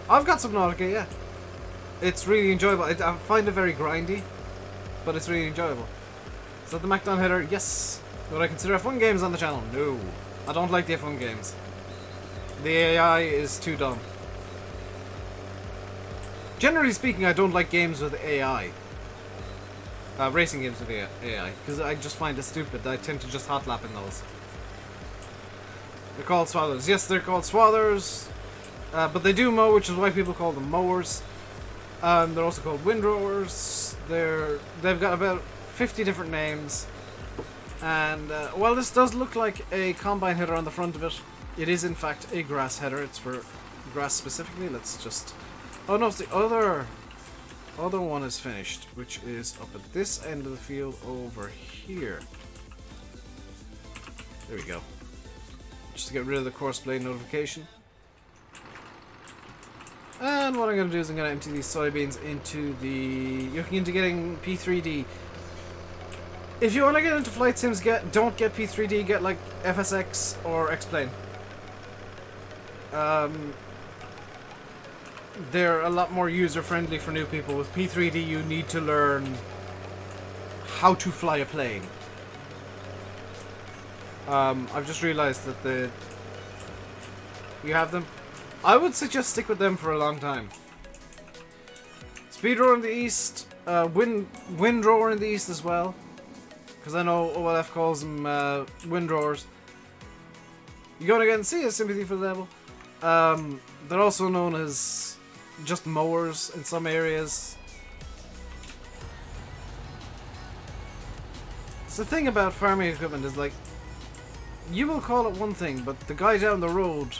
I've got Subnautica, yeah. It's really enjoyable. I find it very grindy, but it's really enjoyable. Is that the MacDon header? Yes. Would I consider F1 games on the channel? No. I don't like the F1 games. The AI is too dumb. Generally speaking, I don't like games with AI. Racing games with AI, because I just find it stupid. I tend to just hot lap in those. They're called swathers. Yes, they're called swathers. But they do mow, which is why people call them mowers. They're also called windrowers. They've got about 50 different names. And while this does look like a combine header on the front of it, it is in fact a grass header. It's for grass specifically. Let's just... Oh no, it's the other one is finished, which is up at this end of the field over here. There we go. Just to get rid of the course blade notification. And what I'm going to do is I'm going to empty these soybeans into the... You're looking into getting P3D. If you want to get into flight sims, don't get P3D, get like FSX or X-Plane. They're a lot more user-friendly for new people. With P3D you need to learn how to fly a plane. I've just realized that you have them. I would suggest stick with them for a long time. Speedrower in the east, Windrower in the east as well. Because I know OLF calls them windrowers. You gotta get and see a sympathy for the devil. They're also known as just mowers in some areas. So the thing about farming equipment is like, you will call it one thing, but the guy down the road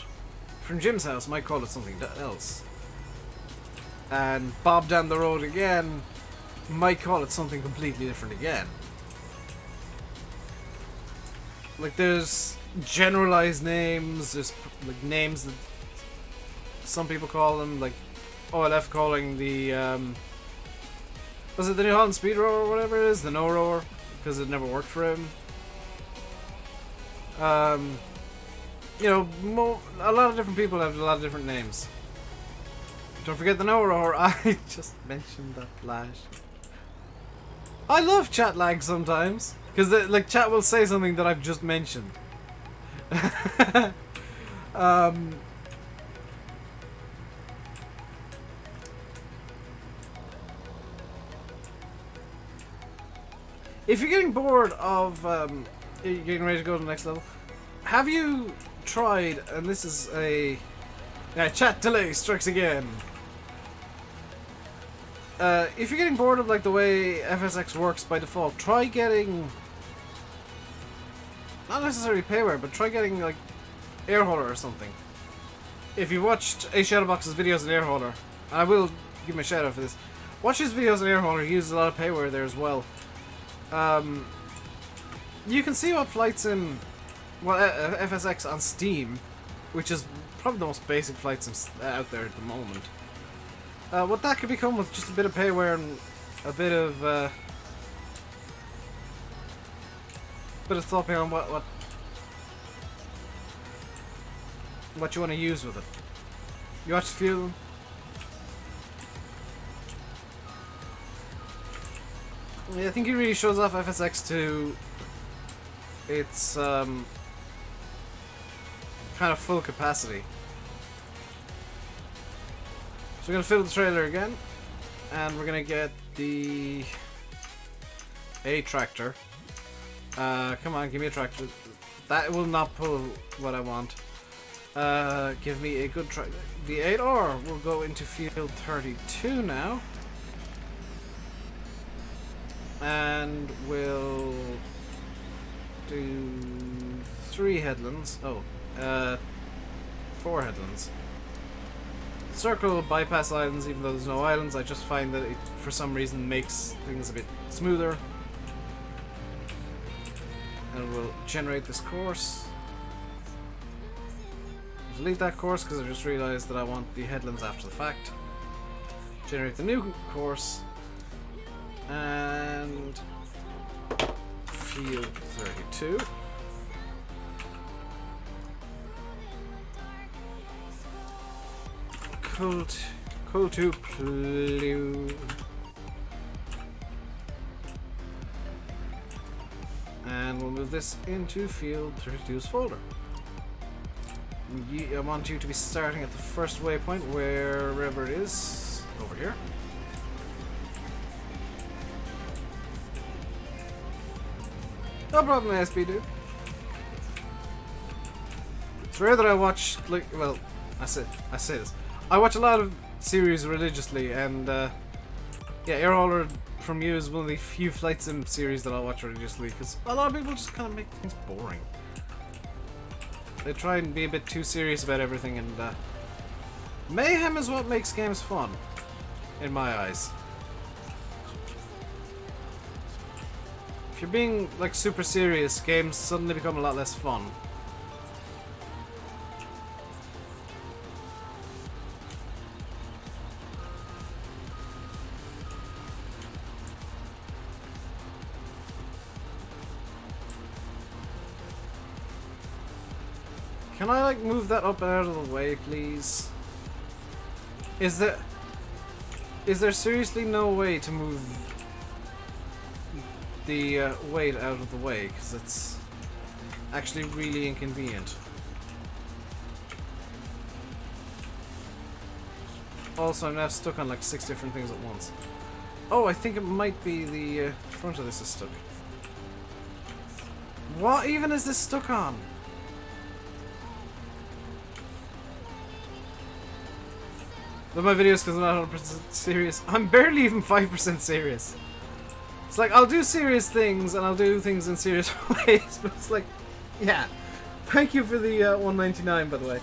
from Jim's house might call it something else. And Bob down the road again might call it something completely different again. Like there's generalized names, there's like names that some people call them, like OLF calling the was it the New Holland Speed Rower or whatever it is, the No Rower, because it never worked for him. You know, a lot of different people have a lot of different names. Don't forget the No Rower. I just mentioned that flash. I love chat lag sometimes, because like chat will say something that I've just mentioned. Um, if you're getting bored of you're getting ready to go to the next level, have you tried, and this is a chat delay strikes again. If you're getting bored of like the way FSX works by default, try getting, not necessarily payware, but try getting like Airholer or something. If you watched A Shadowbox's videos on Airholer, and I will give him a shout out for this, watch his videos on Airholer. He uses a lot of payware there as well. You can see what flight sim, well, FSX on Steam, which is probably the most basic flight sim out there at the moment. What that could become with just a bit of payware and a bit of thought behind what you want to use with it. You watch a few of them. Yeah, I think he really shows off FSX to its kind of full capacity. So we're going to fill the trailer again, and we're going to get the A tractor. Come on, give me a tractor. That will not pull what I want. Give me a good tractor. The 8R will go into field 32 now. And we'll do 3 headlands. Oh, 4 headlands. Circle bypass islands, even though there's no islands. I just find that it, for some reason, makes things a bit smoother. And we'll generate this course. Delete that course because I just realized that I want the headlands after the fact. Generate the new course. And field 32. Cool to blue. And we'll move this into field 32's folder. I want you to be starting at the first waypoint, wherever it is, over here. No problem, ASB dude. It's rare that I watch, like, well, I say this. I watch a lot of series religiously, and yeah, Airholer from you is one of the few flight sim series that I watch religiously, because a lot of people just kind of make things boring. They try and be a bit too serious about everything, and mayhem is what makes games fun, in my eyes. If you're being like super serious, games suddenly become a lot less fun. Can I like move that up and out of the way, please? Is there seriously no way to move the weight out of the way? Because it's actually really inconvenient. Also, I'm now stuck on like 6 different things at once. Oh, I think it might be the front of this is stuck. What even is this stuck on? Love my videos because I'm not 100% serious. I'm barely even 5% serious. It's like, I'll do serious things and I'll do things in serious ways, but it's like, yeah. Thank you for the 199, by the way.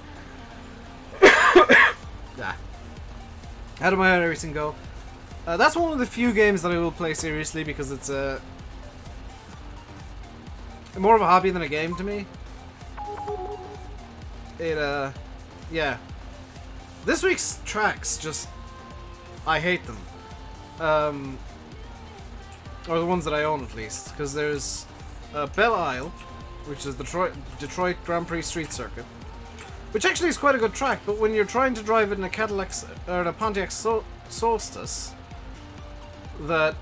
Yeah. How did my everything go? That's one of the few games that I will play seriously because it's more of a hobby than a game to me. It, yeah. This week's tracks just, I hate them. Or the ones that I own at least, because there's Belle Isle, which is the Detroit Grand Prix Street Circuit, which actually is quite a good track, but when you're trying to drive it in a Cadillac or in a Pontiac Solstice that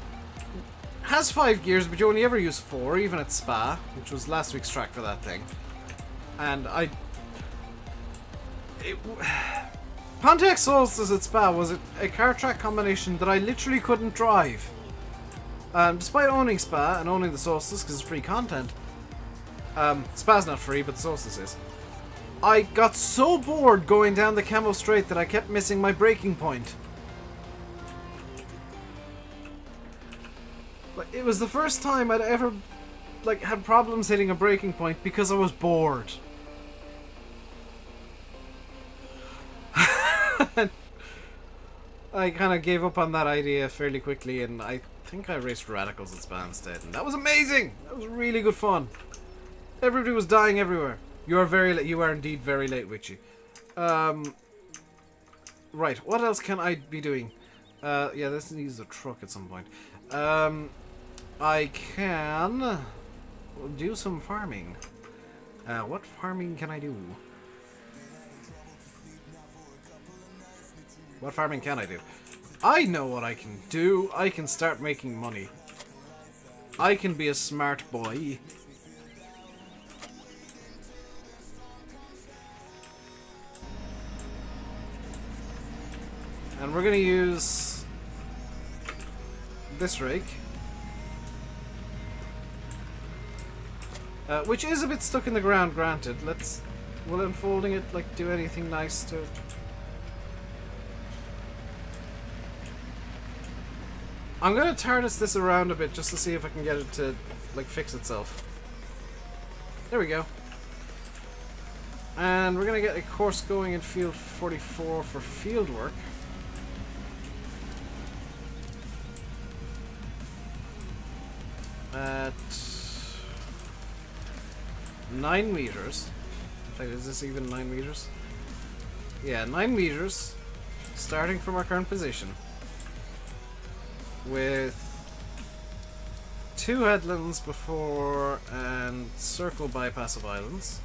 has 5 gears, but you only ever use 4, even at Spa, which was last week's track for that thing, and Pontiac Solstice at Spa was a car track combination that I literally couldn't drive. Despite owning Spa and owning the Solstice because it's free content. Spa's not free, but the Solstice is. I got so bored going down the Camo Straight that I kept missing my braking point. Like, it was the first time I'd ever like had problems hitting a braking point because I was bored. I kind of gave up on that idea fairly quickly, and I think I raced Radicals at Spa instead, and that was amazing. That was really good fun. Everybody was dying everywhere. You are very late. You are indeed very late, Witchy. Right. What else can I be doing? Yeah, this needs a truck at some point. I can do some farming. What farming can I do? What farming can I do? I know what I can do. I can start making money. I can be a smart boy. And we're going to use this rake. Which is a bit stuck in the ground, granted. Will unfolding it like do anything nice to it? I'm going to tarnish this around a bit just to see if I can get it to like fix itself. There we go. And we're going to get a course going in field 44 for field work. At 9 meters. Wait, is this even 9 meters? Yeah, 9 meters. Starting from our current position. With 2 headlands before and circle bypass of islands.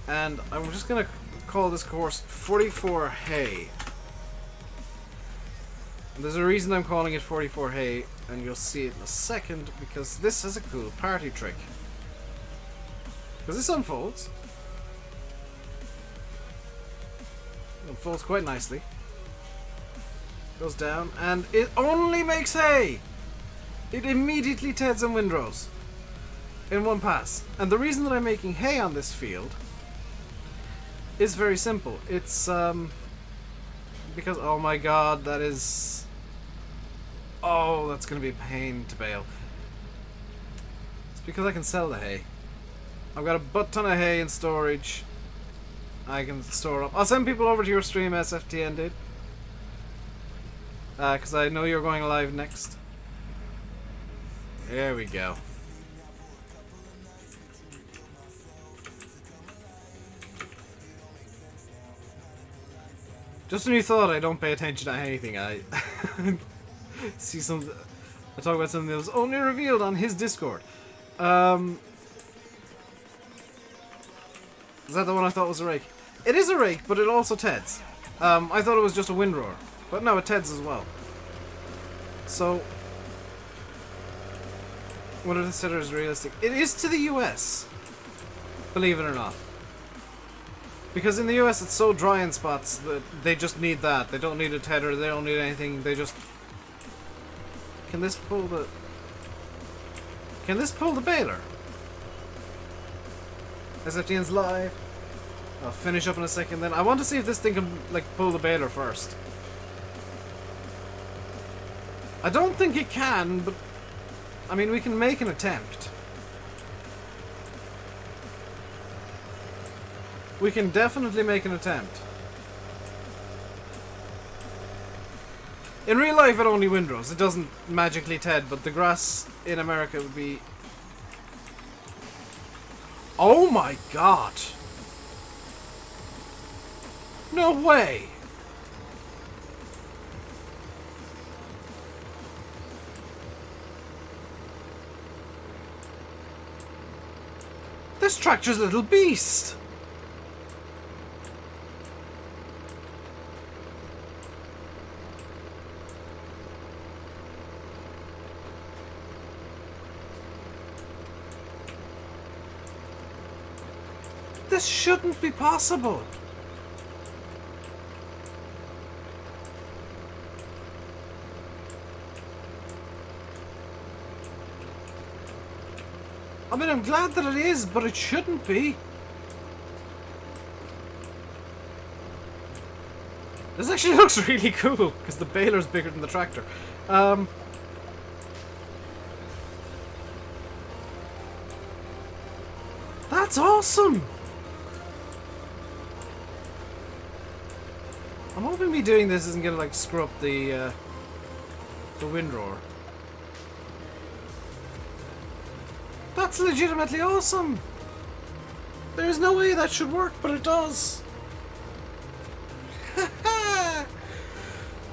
And I'm just going to call this course 44 Hay. There's a reason I'm calling it 44 Hay, and you'll see it in a second, because this is a cool party trick. Because this unfolds. It unfolds quite nicely. Goes down, and it only makes hay! It immediately teads and windrows. In one pass. And the reason that I'm making hay on this field is very simple. It's, because, oh my god, that is... Oh, that's going to be a pain to bale. It's because I can sell the hay. I've got a butt ton of hay in storage. I can store up. I'll send people over to your stream, SFTN, dude. Because I know you're going live next. There we go. Just when you thought I don't pay attention to anything, I see some. I talk about something that was only revealed on his Discord. Is that the one I thought was a rake? It is a rake, but it also teads. I thought it was just a windrower, but no, it teads as well. So, what I consider is realistic. It is to the US, believe it or not. Because in the US it's so dry in spots that they just need that. They don't need a tether, they don't need anything, they just... Can this pull the... Can this pull the baler? SFTN's live. I'll finish up in a second then. I want to see if this thing can, like, pull the baler first. I don't think it can, but... I mean, we can make an attempt. We can definitely make an attempt. In real life it only windrows. It doesn't magically ted, but the grass in America would be... Oh my god! No way! This tractor's a little beast! This shouldn't be possible. I mean, I'm glad that it is, but it shouldn't be. This actually looks really cool, because the baler's bigger than the tractor. That's awesome! I'm hoping me doing this isn't gonna like screw up the windrower. That's legitimately awesome! There's no way that should work, but it does!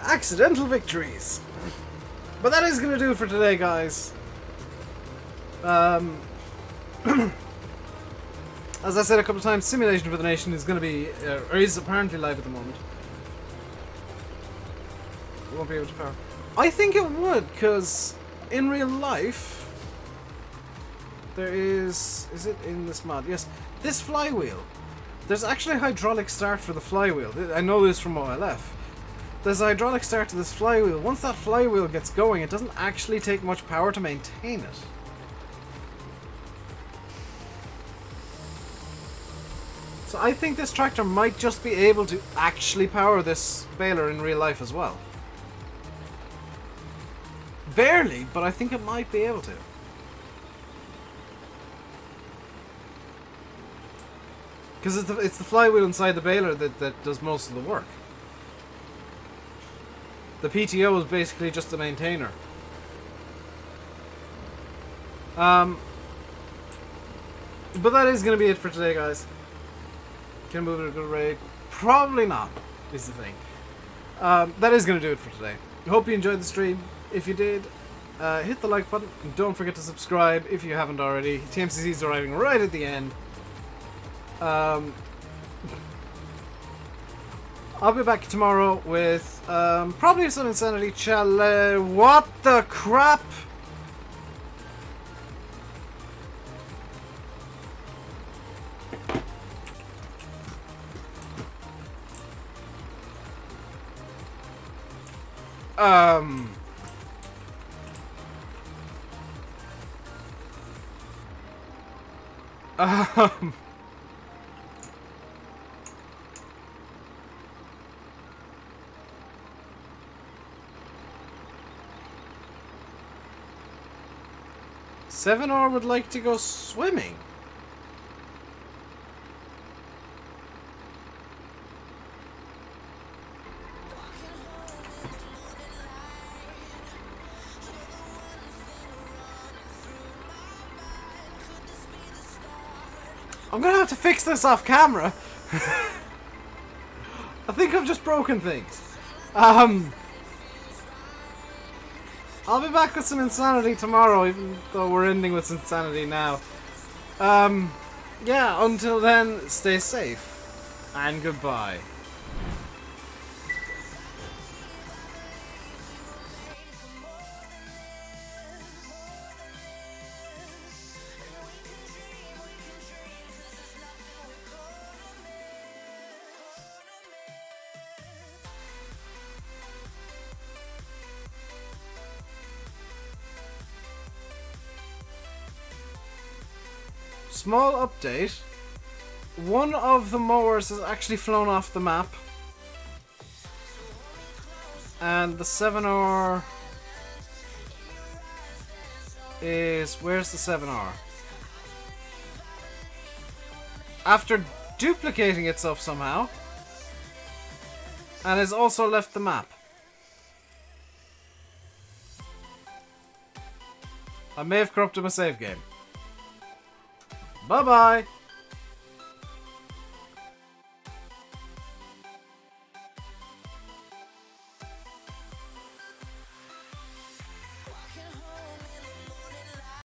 Accidental victories! But that is gonna do it for today, guys. As I said a couple of times, Simulation for the Nation is going to be, or is apparently live at the moment. We won't be able to power. I think it would, because in real life, there is it in this mod? Yes, this flywheel. There's actually a hydraulic start for the flywheel. I know this from OLF. There's a hydraulic start to this flywheel. Once that flywheel gets going, it doesn't actually take much power to maintain it. So I think this tractor might just be able to actually power this baler in real life as well. Barely, but I think it might be able to. Because it's the flywheel inside the baler that does most of the work. The PTO is basically just the maintainer. But that is going to be it for today, guys. Can I move at a good rate? Probably not, is the thing. That is going to do it for today. I hope you enjoyed the stream. If you did, hit the like button. And don't forget to subscribe if you haven't already. TMCC is arriving right at the end. I'll be back tomorrow with probably some Insanity challenge. What the crap? Seven-R would like to go swimming. I'm gonna have to fix this off camera. I think I've just broken things. I'll be back with some Insanity tomorrow, even though we're ending with Insanity now. Yeah, until then, stay safe. And goodbye. Small update. One of the mowers has actually flown off the map. And the 7R is... Where's the 7R? After duplicating itself somehow. And has also left the map. I may have corrupted my save game. Bye-bye!